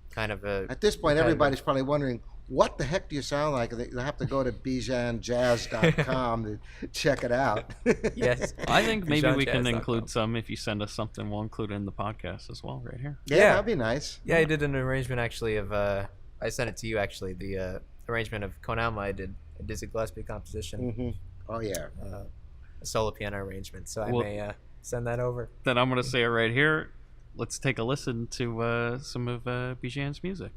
kind of a. At this point, repetitive- everybody's probably wondering, what the heck do you sound like? They have to go to bijanjazz.com to check it out. Yes. I think maybe we can bijanjazz.com. include some. If you send us something, we'll include it in the podcast as well, right here. Yeah, Yeah. that'd be nice. Yeah, I did an arrangement actually of. I sent it to you actually. The arrangement of Konama I did a Dizzy Gillespie composition, Oh, yeah. a solo piano arrangement. So I Well- may send that over. Then I'm going to say it right here. Let's take a listen to some of Bijan's music.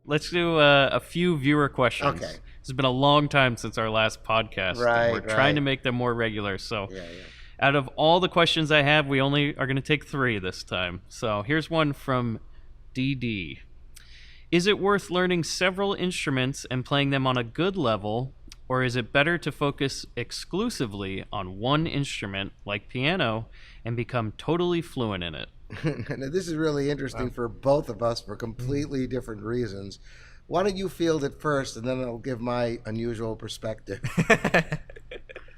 Let's do a few viewer questions. Okay. It's been a long time since our last podcast. Right, and we're trying right. to make them more regular. So Yeah. out of all the questions I have, we only are going to take 3 this time. So here's one from DD. Is it worth learning several instruments and playing them on a good level, or is it better to focus exclusively on one instrument, like piano, and become totally fluent in it? Now, this is really interesting for both of us for completely different reasons. Why don't you field it first, and then I'll give my unusual perspective.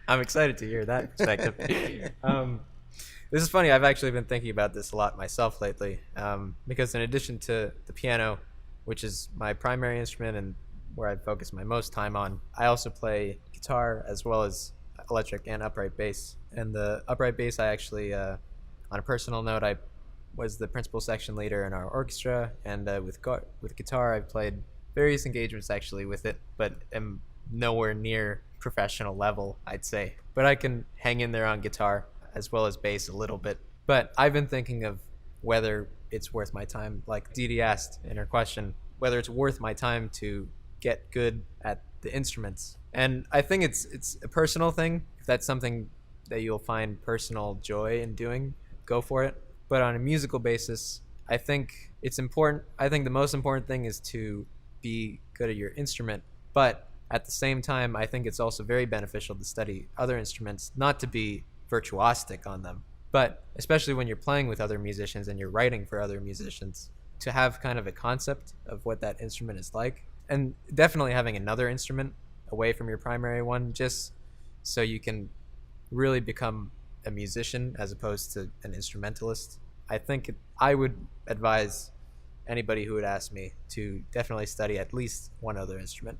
I'm excited to hear that perspective. This is funny. I've actually been thinking about this a lot myself lately, because in addition to the piano, which is my primary instrument and where I focus my most time on, I also play guitar as well as electric and upright bass. And the upright bass, I actually, on a personal note, I was the principal section leader in our orchestra, and with guitar, I've played various engagements actually with it, but am nowhere near professional level, I'd say. But I can hang in there on guitar as well as bass a little bit. But I've been thinking of whether it's worth my time, like Dee Dee asked in her question, whether it's worth my time to get good at the instruments. And I think it's a personal thing. If that's something that you'll find personal joy in doing, go for it. But on a musical basis, I think it's important. I think the most important thing is to be good at your instrument. But at the same time, I think it's also very beneficial to study other instruments, not to be virtuosic on them, but especially when you're playing with other musicians and you're writing for other musicians, to have kind of a concept of what that instrument is like. And definitely having another instrument away from your primary one, just so you can really become a musician as opposed to an instrumentalist. I would advise anybody who would ask me to definitely study at least one other instrument.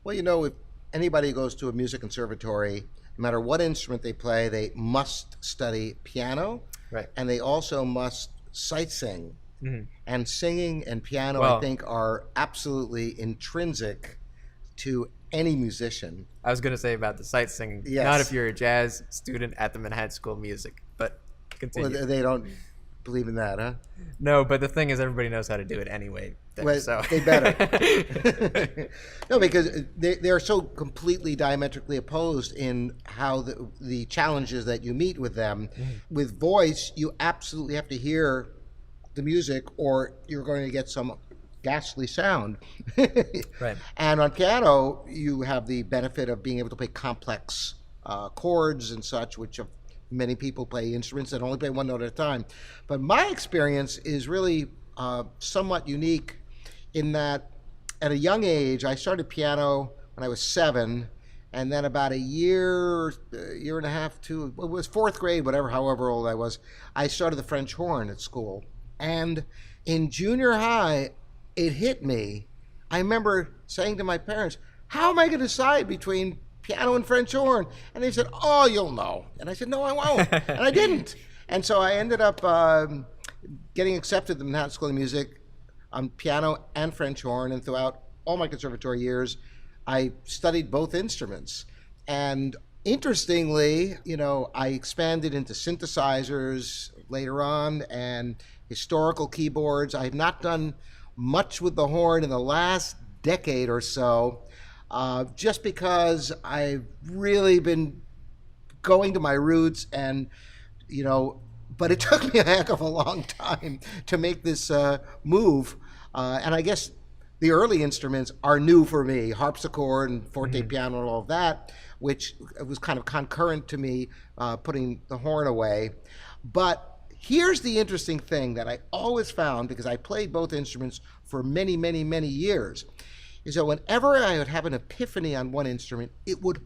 Well, if anybody goes to a music conservatory, no matter what instrument they play, they must study piano, Right. and they also must sight sing. Mm-hmm. And singing and piano, I think, are absolutely intrinsic to any musician. I was going to say about the sight singing, Yes. not if you're a jazz student at the Manhattan School of Music, but continue. Well, they don't believe in that, huh? No, but the thing is, everybody knows how to do it anyway. Well, So. they better. No, because they're so completely diametrically opposed in how the challenges that you meet with them. Mm-hmm. With voice, you absolutely have to hear the music or you're going to get some ghastly sound. Right. And on piano, you have the benefit of being able to play complex chords and such, which many people play instruments that only play one note at a time. But my experience is really somewhat unique in that at a young age, I started piano when I was 7, and then about a year and a half, it was 4th grade, however old I was, I started the French horn at school. And in junior high, it hit me. I remember saying to my parents, how am I going to decide between piano and French horn? And they said, oh, you'll know. And I said, no, I won't. And I didn't. And so I ended up getting accepted to the Manhattan School of Music on piano and French horn. And throughout all my conservatory years, I studied both instruments. And interestingly, I expanded into synthesizers later on and historical keyboards. I have not done much with the horn in the last decade or so, just because I've really been going to my roots and, but it took me a heck of a long time to make this move. And I guess the early instruments are new for me, harpsichord and forte piano and all of that, which was kind of concurrent to me putting the horn away. But here's the interesting thing that I always found, because I played both instruments for many, many, many years, is that whenever I would have an epiphany on one instrument, it would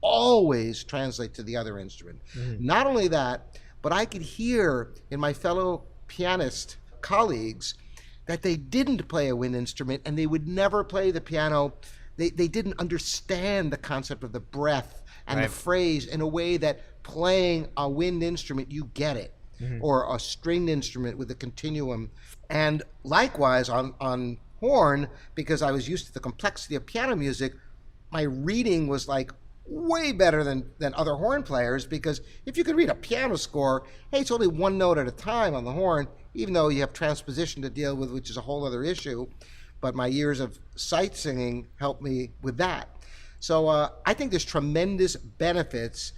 always translate to the other instrument. Not only that, but I could hear in my fellow pianist colleagues that they didn't play a wind instrument and they would never play the piano. They didn't understand the concept of the breath and the phrase in a way that playing a wind instrument, you get it. Or a stringed instrument with a continuum. And likewise on horn, because I was used to the complexity of piano music, my reading was like way better than other horn players, because if you could read a piano score, hey, it's only one note at a time on the horn, even though you have transposition to deal with, which is a whole other issue. but my years of sight singing helped me with that. So I think there's tremendous benefits,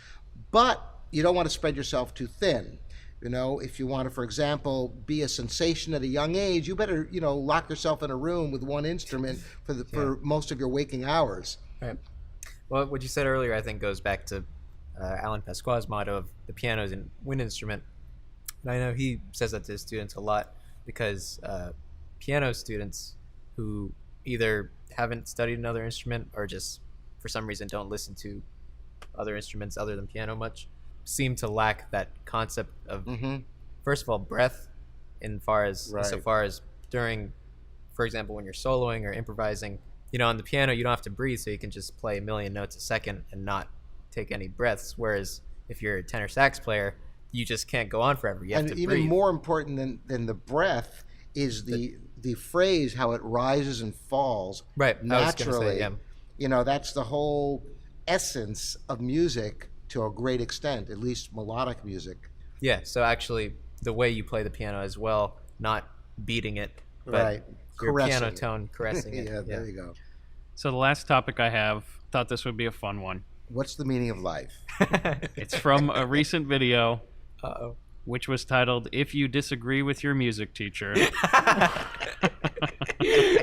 but you don't want to spread yourself too thin. You know, if you want to, for example, be a sensation at a young age, you better, lock yourself in a room with one instrument for most of your waking hours. Right. Well, what you said earlier, I think, goes back to Alan Pasqua's motto of the piano is a wind instrument. And I know he says that to his students a lot because piano students who either haven't studied another instrument or just for some reason don't listen to other instruments other than piano much seem to lack that concept of first of all breath so far as during, for example, when you're soloing or improvising, on the piano you don't have to breathe, so you can just play a million notes a second and not take any breaths, whereas if you're a tenor sax player you just can't go on forever. You have to breathe. And even more important than the breath is the phrase, how it rises and falls naturally. I was gonna say, that's the whole essence of music to a great extent, at least melodic music. Yeah, so actually the way you play the piano as well, not beating it, but your piano tone caressing it. Yeah, there you go. So the last topic I have, thought this would be a fun one. What's the meaning of life? It's from a recent video, Uh-oh. which was titled, "If You Disagree with Your Music Teacher."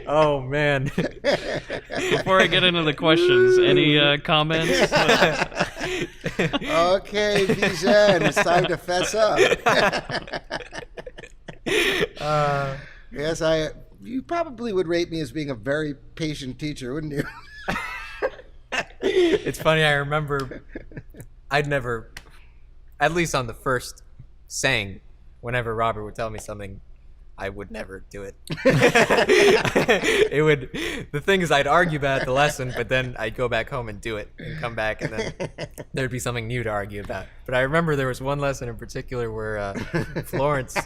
Oh, man. Before I get into the questions, any comments? Okay, Bijan, it's time to fess up. Yes, you probably would rate me as being a very patient teacher, wouldn't you? It's funny, I remember I'd never, at least on the first saying, whenever Robert would tell me something, I would never do it. The thing is, I'd argue about the lesson, but then I'd go back home and do it and come back, and then there'd be something new to argue about. But I remember there was one lesson in particular where Florence,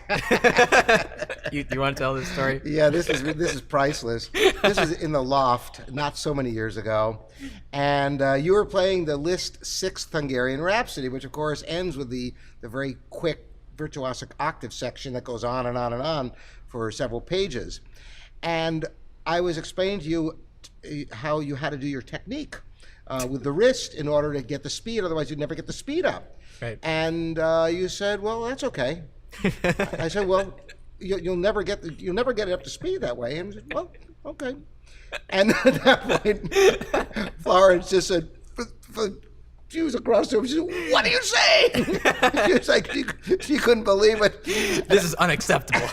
you want to tell this story? Yeah, this is priceless. This is in the loft not so many years ago, and you were playing the Liszt Sixth Hungarian Rhapsody, which of course ends with the very quick virtuosic octave section that goes on and on and on for several pages. And I was explaining to you how you had to do your technique with the wrist in order to get the speed, otherwise you'd never get the speed up. Right. And you said, well, that's okay. I said, well, you'll never get it up to speed that way. And I said, well, okay. And at that point, Florence just said, she was across the room. She said, "What are you saying?" She was like, she couldn't believe it. This is unacceptable.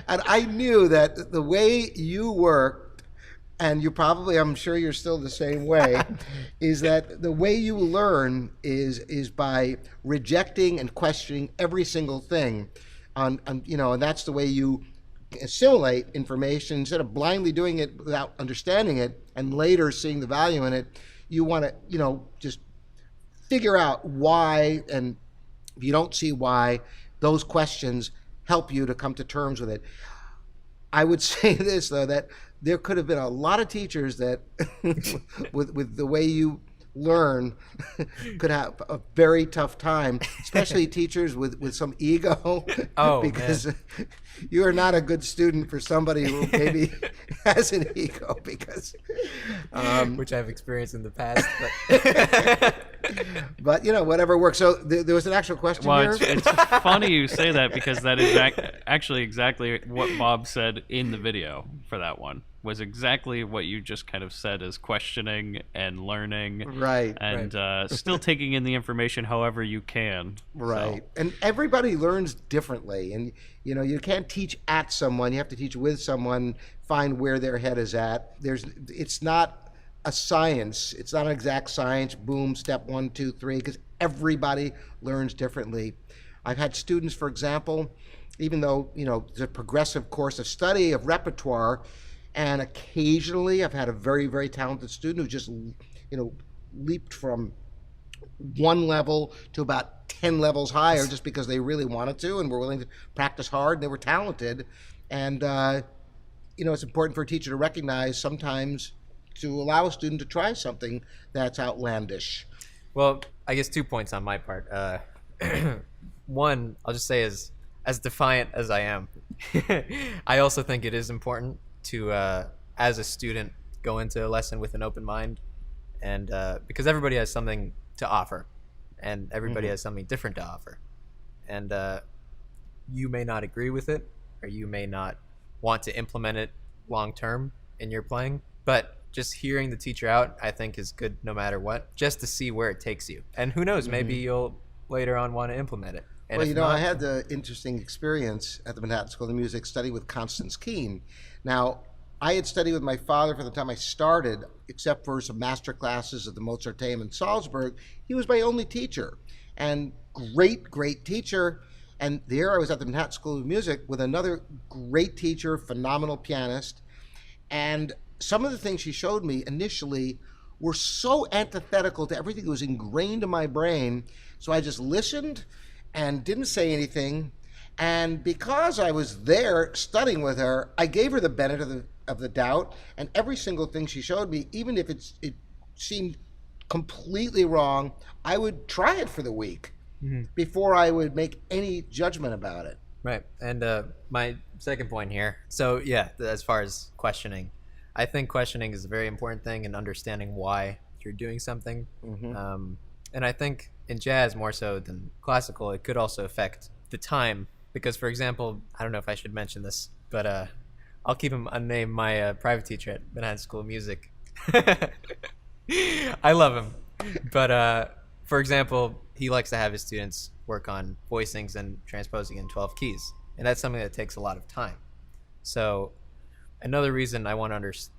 And I knew that the way you worked, and you probably, I'm sure you're still the same way, is that the way you learn is by rejecting and questioning every single thing, and that's the way you assimilate information instead of blindly doing it without understanding it and later seeing the value in it. You want to, just figure out why, and if you don't see why, those questions help you to come to terms with it. I would say this, though, that there could have been a lot of teachers that, with the way you learn, could have a very tough time, especially teachers with some ego. Oh, because man. You are not a good student for somebody who maybe has an ego, because which I've experienced in the past. But whatever works. So there was an actual question Well, here. it's funny you say that, because that is actually exactly what Bob said in the video for that one. Was exactly what you just kind of said, as questioning and learning, Right, and still taking in the information however you can. Right. So, And everybody learns differently. And, you can't teach at someone. You have to teach with someone, find where their head is at. It's not a science. It's not an exact science, boom, step 1, 2, 3, because everybody learns differently. I've had students, for example, even though, it's a progressive course of study, of repertoire, and occasionally I've had a very, very talented student who just, leaped from one level to about 10 levels higher just because they really wanted to and were willing to practice hard, and they were talented. And, it's important for a teacher to recognize sometimes to allow a student to try something that's outlandish. Well, I guess 2 points on my part. One, I'll just say as defiant as I am, I also think it is important to, as a student, go into a lesson with an open mind, and because everybody has something to offer, and everybody has something different to offer, and you may not agree with it, or you may not want to implement it long term in your playing, but just hearing the teacher out, I think, is good no matter what, just to see where it takes you. And who knows, maybe you'll later on want to implement it. And Well, if you know, not, I had the interesting experience at the Manhattan School of Music studying with Constance Keene. Now, I had studied with my father from the time I started, except for some master classes at the Mozarteum in Salzburg. He was my only teacher, and great teacher. And there I was at the Manhattan School of Music with another great teacher, phenomenal pianist. And some of the things she showed me initially were so antithetical to everything that was ingrained in my brain. So I just listened and didn't say anything. And because I was there studying with her, I gave her the benefit of the doubt. And every single thing she showed me, even if it seemed completely wrong, I would try it for the week before I would make any judgment about it. right. And my second point here. So yeah, as far as questioning, I think questioning is a very important thing, and understanding why you're doing something. And I think in jazz more so than classical, it could also affect the time. Because, for example, I don't know if I should mention this, but I'll keep him unnamed. My private teacher at Manhattan School of Music, I love him, but for example, he likes to have his students work on voicings and transposing in 12 keys, and that's something that takes a lot of time. So another reason I want to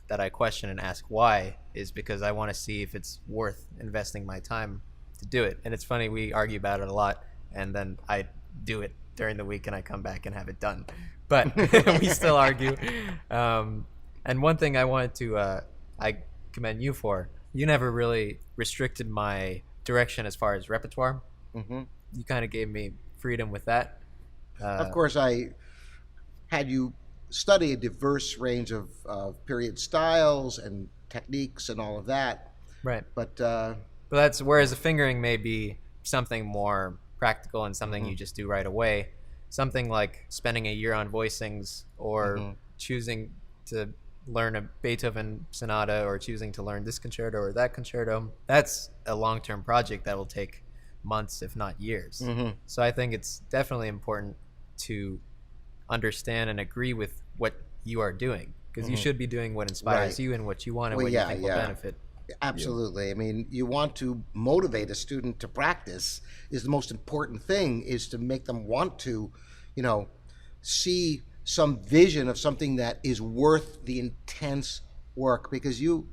that I question and ask why is because I want to see if it's worth investing my time to do it. And it's funny, we argue about it a lot, and then I do it during the week and I come back and have it done, but we still argue. And one thing I wanted to I commend you for, you never really restricted my direction as far as repertoire. You kind of gave me freedom with that. Of course, I had you study a diverse range of period styles and techniques and all of that. Right. But that's, whereas a fingering may be something more practical and something you just do right away. Something like spending a year on voicings, or choosing to learn a Beethoven sonata, or choosing to learn this concerto or that concerto, that's a long-term project that will take months, if not years. So I think it's definitely important to understand and agree with what you are doing, because you should be doing what inspires you and what you want and what you think will benefit. Absolutely. I mean, you want to motivate a student to practice. Is the most important thing, is to make them want to, see some vision of something that is worth the intense work. Because you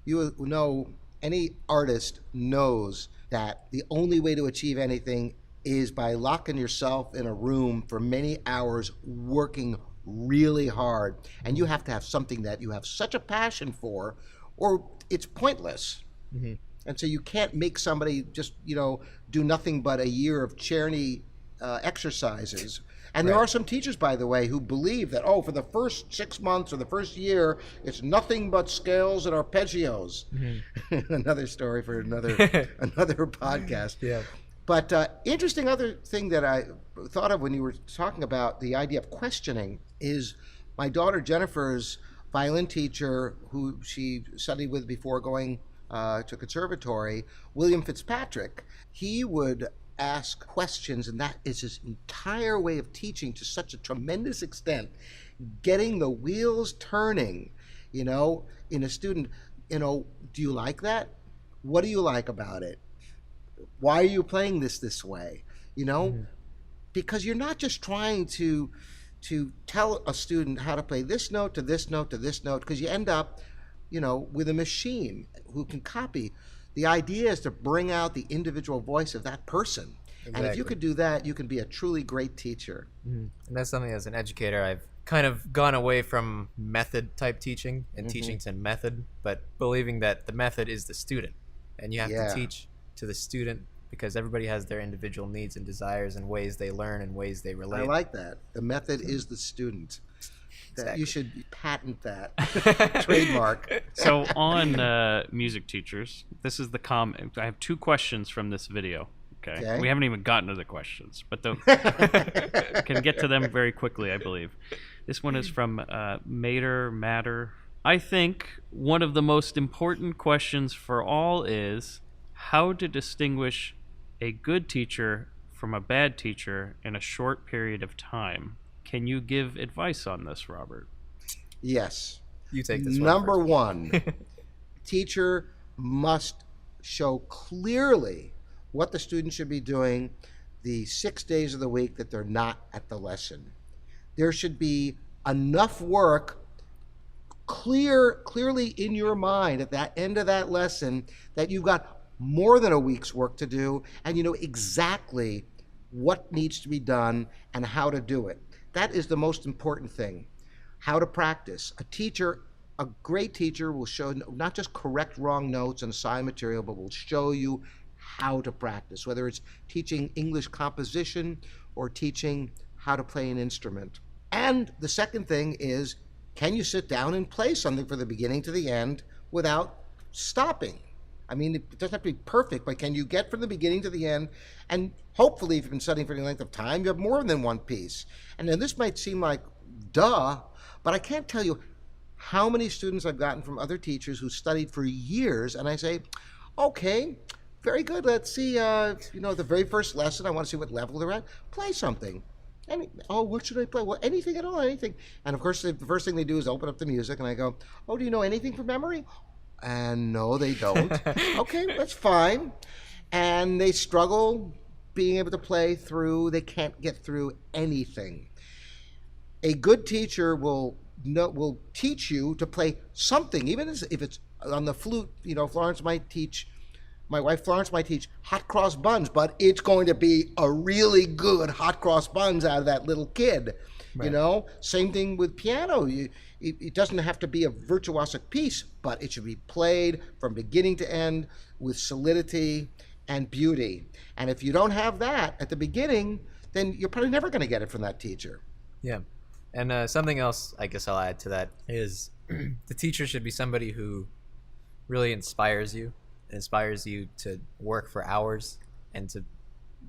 know, any artist knows that the only way to achieve anything is by locking yourself in a room for many hours working really hard. And you have to have something that you have such a passion for, or it's pointless. And so you can't make somebody just, do nothing but a year of charity exercises. And there are some teachers, by the way, who believe that, for the first 6 months or the first year, it's nothing but scales and arpeggios. Another story for another podcast. Yeah. But interesting other thing that I thought of when you were talking about the idea of questioning is my daughter Jennifer's violin teacher, who she studied with before going to conservatory, William Fitzpatrick. He would ask questions, and that is his entire way of teaching to such a tremendous extent, getting the wheels turning, in a student. Do you like that? What do you like about it? Why are you playing this way? Because you're not just trying to tell a student how to play this note to this note to this note, because you end up, with a machine who can copy. The idea is to bring out the individual voice of that person. Exactly. And if you could do that, you can be a truly great teacher. And that's something, as an educator, I've kind of gone away from method type teaching and teaching to method, but believing that the method is the student, and you have to teach to the student, because everybody has their individual needs and desires and ways they learn and ways they relate. I like that. The method is the student. Exactly. You should patent that. Trademark. So on music teachers, this is the comment. I have 2 questions from this video. Okay. We haven't even gotten to the questions, but can get to them very quickly, I believe. This one is from Matter. I think one of the most important questions for all is how to distinguish a good teacher from a bad teacher in a short period of time. Can you give advice on this, Robert? Yes. You take this Number one. one, teacher must show clearly what the student should be doing the 6 days of the week that they're not at the lesson. There should be enough work clearly in your mind at that end of that lesson that you've got more than a week's work to do, and you know exactly what needs to be done and how to do it. That is the most important thing. How to practice. A great teacher will show not just correct wrong notes and assign material, but will show you how to practice, whether it's teaching English composition or teaching how to play an instrument. And the second thing is, can you sit down and play something from the beginning to the end without stopping? I mean, it doesn't have to be perfect, but can you get from the beginning to the end? And hopefully, if you've been studying for any length of time, you have more than one piece. And then this might seem like duh, but I can't tell you how many students I've gotten from other teachers who studied for years, and I say, okay, very good. Let's see, the very first lesson, I want to see what level they're at. Play something. What should I play? Well, anything at all, anything. And of course, the first thing they do is open up the music, and I go, oh, do you know anything from memory? And no, they don't. Okay, that's fine. And they struggle being able to play through. They can't get through anything. A good teacher will teach you to play something, even if it's on the flute. My wife Florence might teach hot cross buns, but it's going to be a really good hot cross buns out of that little kid. Right. Same thing with piano. It doesn't have to be a virtuosic piece, but it should be played from beginning to end with solidity and beauty. And if you don't have that at the beginning, then you're probably never going to get it from that teacher. Yeah. And something else I guess I'll add to that is the teacher should be somebody who really inspires you to work for hours and to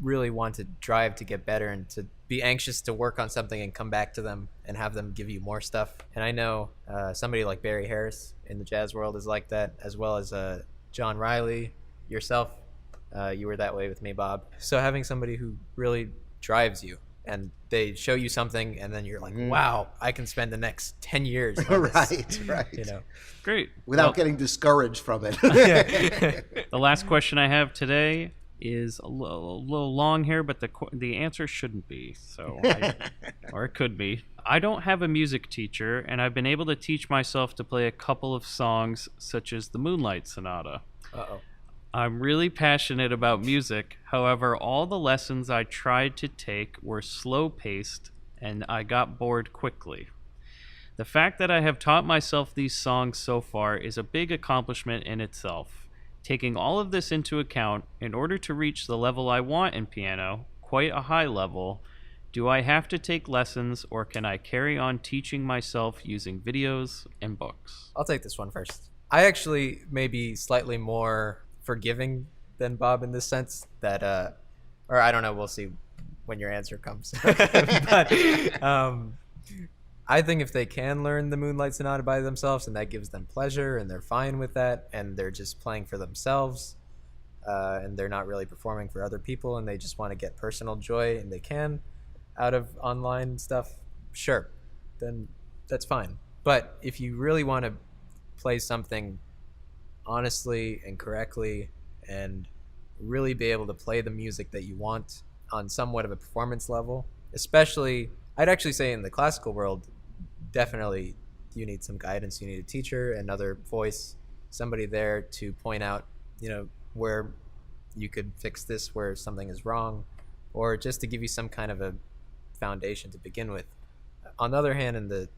really want to drive to get better and to be anxious to work on something and come back to them and have them give you more stuff. And I know somebody like Barry Harris in the jazz world is like that, as well as John Riley, yourself. You were that way with me, Bob. So having somebody who really drives you and they show you something and then you're like, wow, I can spend the next 10 years on this. Right. Great. Without getting discouraged from it. The last question I have today is a little long here, but the answer shouldn't be. Or it could be. I don't have a music teacher, and I've been able to teach myself to play a couple of songs, such as the Moonlight Sonata. Uh-oh. I'm really passionate about music. However, all the lessons I tried to take were slow-paced, and I got bored quickly. The fact that I have taught myself these songs so far is a big accomplishment in itself. Taking all of this into account, in order to reach the level I want in piano, quite a high level, do I have to take lessons, or can I carry on teaching myself using videos and books? I'll take this one first. I actually may be slightly more forgiving than Bob in this sense that or I don't know, we'll see when your answer comes. But I think if they can learn the Moonlight Sonata by themselves and that gives them pleasure and they're fine with that and they're just playing for themselves and they're not really performing for other people and they just want to get personal joy and they can out of online stuff, sure, then that's fine. But if you really want to play something honestly and correctly and really be able to play the music that you want on somewhat of a performance level, especially I'd actually say in the classical world, definitely you need some guidance. You need a teacher, another voice, somebody there to point out, where you could fix this, where something is wrong, or just to give you some kind of a foundation to begin with. On the other hand, in the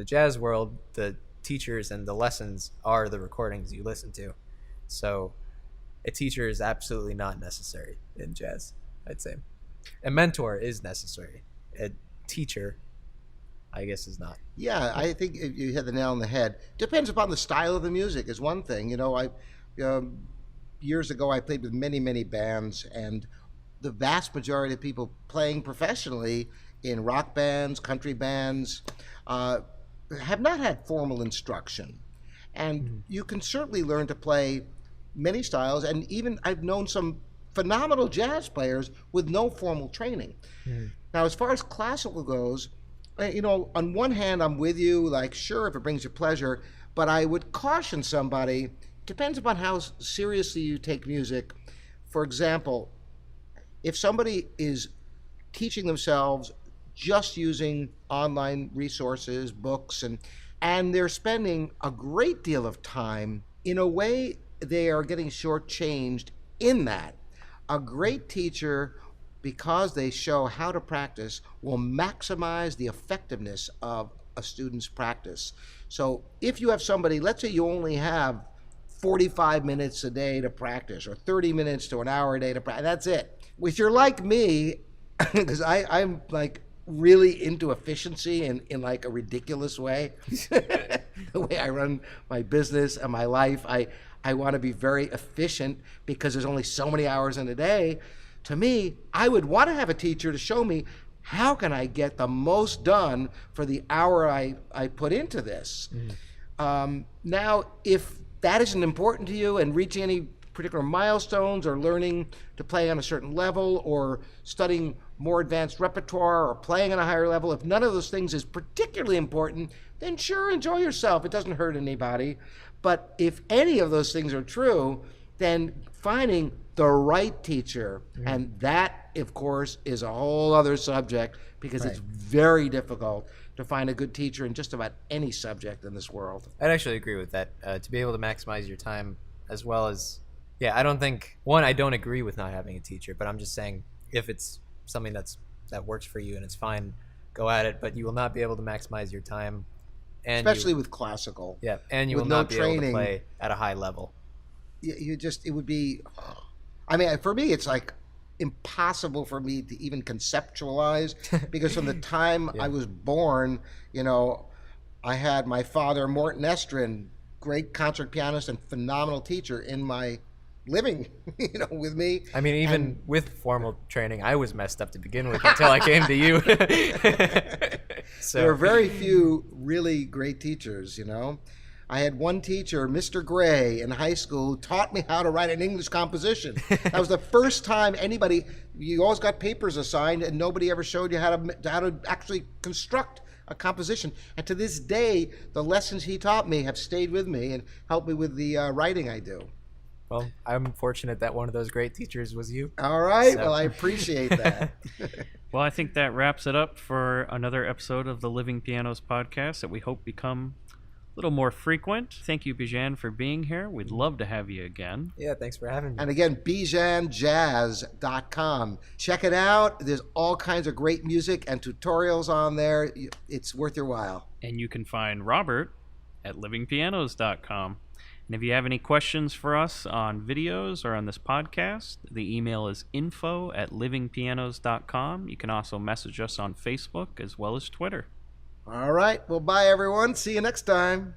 jazz world, the teachers and the lessons are the recordings you listen to. So a teacher is absolutely not necessary in jazz, I'd say. A mentor is necessary. A teacher, I guess, is not. Yeah, I think you hit the nail on the head. Depends upon the style of the music is one thing. Years ago I played with many bands, and the vast majority of people playing professionally in rock bands, country bands, have not had formal instruction. And you can certainly learn to play many styles. And even I've known some phenomenal jazz players with no formal training. Now, as far as classical goes, on one hand, I'm with you, like, sure, if it brings you pleasure, but I would caution somebody, depends upon how seriously you take music. For example, if somebody is teaching themselves just using online resources, books, and they're spending a great deal of time, in a way, they are getting shortchanged in that. A great teacher, because they show how to practice, will maximize the effectiveness of a student's practice. So if you have somebody, let's say you only have 45 minutes a day to practice, or 30 minutes to an hour a day to practice, that's it. If you're like me, because I'm like really into efficiency in like a ridiculous way, the way I run my business and my life, I want to be very efficient because there's only so many hours in a day. To me, I would want to have a teacher to show me how can I get the most done for the hour I put into this. Now, if that isn't important to you, and reaching any particular milestones or learning to play on a certain level or studying more advanced repertoire or playing on a higher level, if none of those things is particularly important, then sure, enjoy yourself. It doesn't hurt anybody. But if any of those things are true, then finding the right teacher, and that, of course, is a whole other subject, because it's very difficult to find a good teacher in just about any subject in this world. I'd actually agree with that. To be able to maximize your time, as well as, I don't think, I don't agree with not having a teacher, but I'm just saying, if it's something that works for you and it's fine, go at it, but you will not be able to maximize your time. And especially with classical. Yeah, and you will with not no be able to training, play at a high level. It would be, I mean, for me, it's like impossible for me to even conceptualize, because from the time I was born, I had my father, Morton Estrin, great concert pianist and phenomenal teacher, in my living, with me. I mean, even with formal training, I was messed up to begin with until I came to you. So there are very few really great teachers, I had one teacher, Mr. Gray, in high school, who taught me how to write an English composition. That was the first time you always got papers assigned, and nobody ever showed you how to actually construct a composition. And to this day, the lessons he taught me have stayed with me and helped me with the writing I do. Well, I'm fortunate that one of those great teachers was you. All right. So. Well, I appreciate that. Well, I think that wraps it up for another episode of the Living Pianos podcast that we hope become a little more frequent. Thank you, Bijan, for being here. We'd love to have you again. Yeah, thanks for having me. And again, bijanjazz.com. Check it out. There's all kinds of great music and tutorials on there. It's worth your while. And you can find Robert at livingpianos.com. And if you have any questions for us on videos or on this podcast, the email is info@livingpianos.com. You can also message us on Facebook as well as Twitter. All right. Well, bye, everyone. See you next time.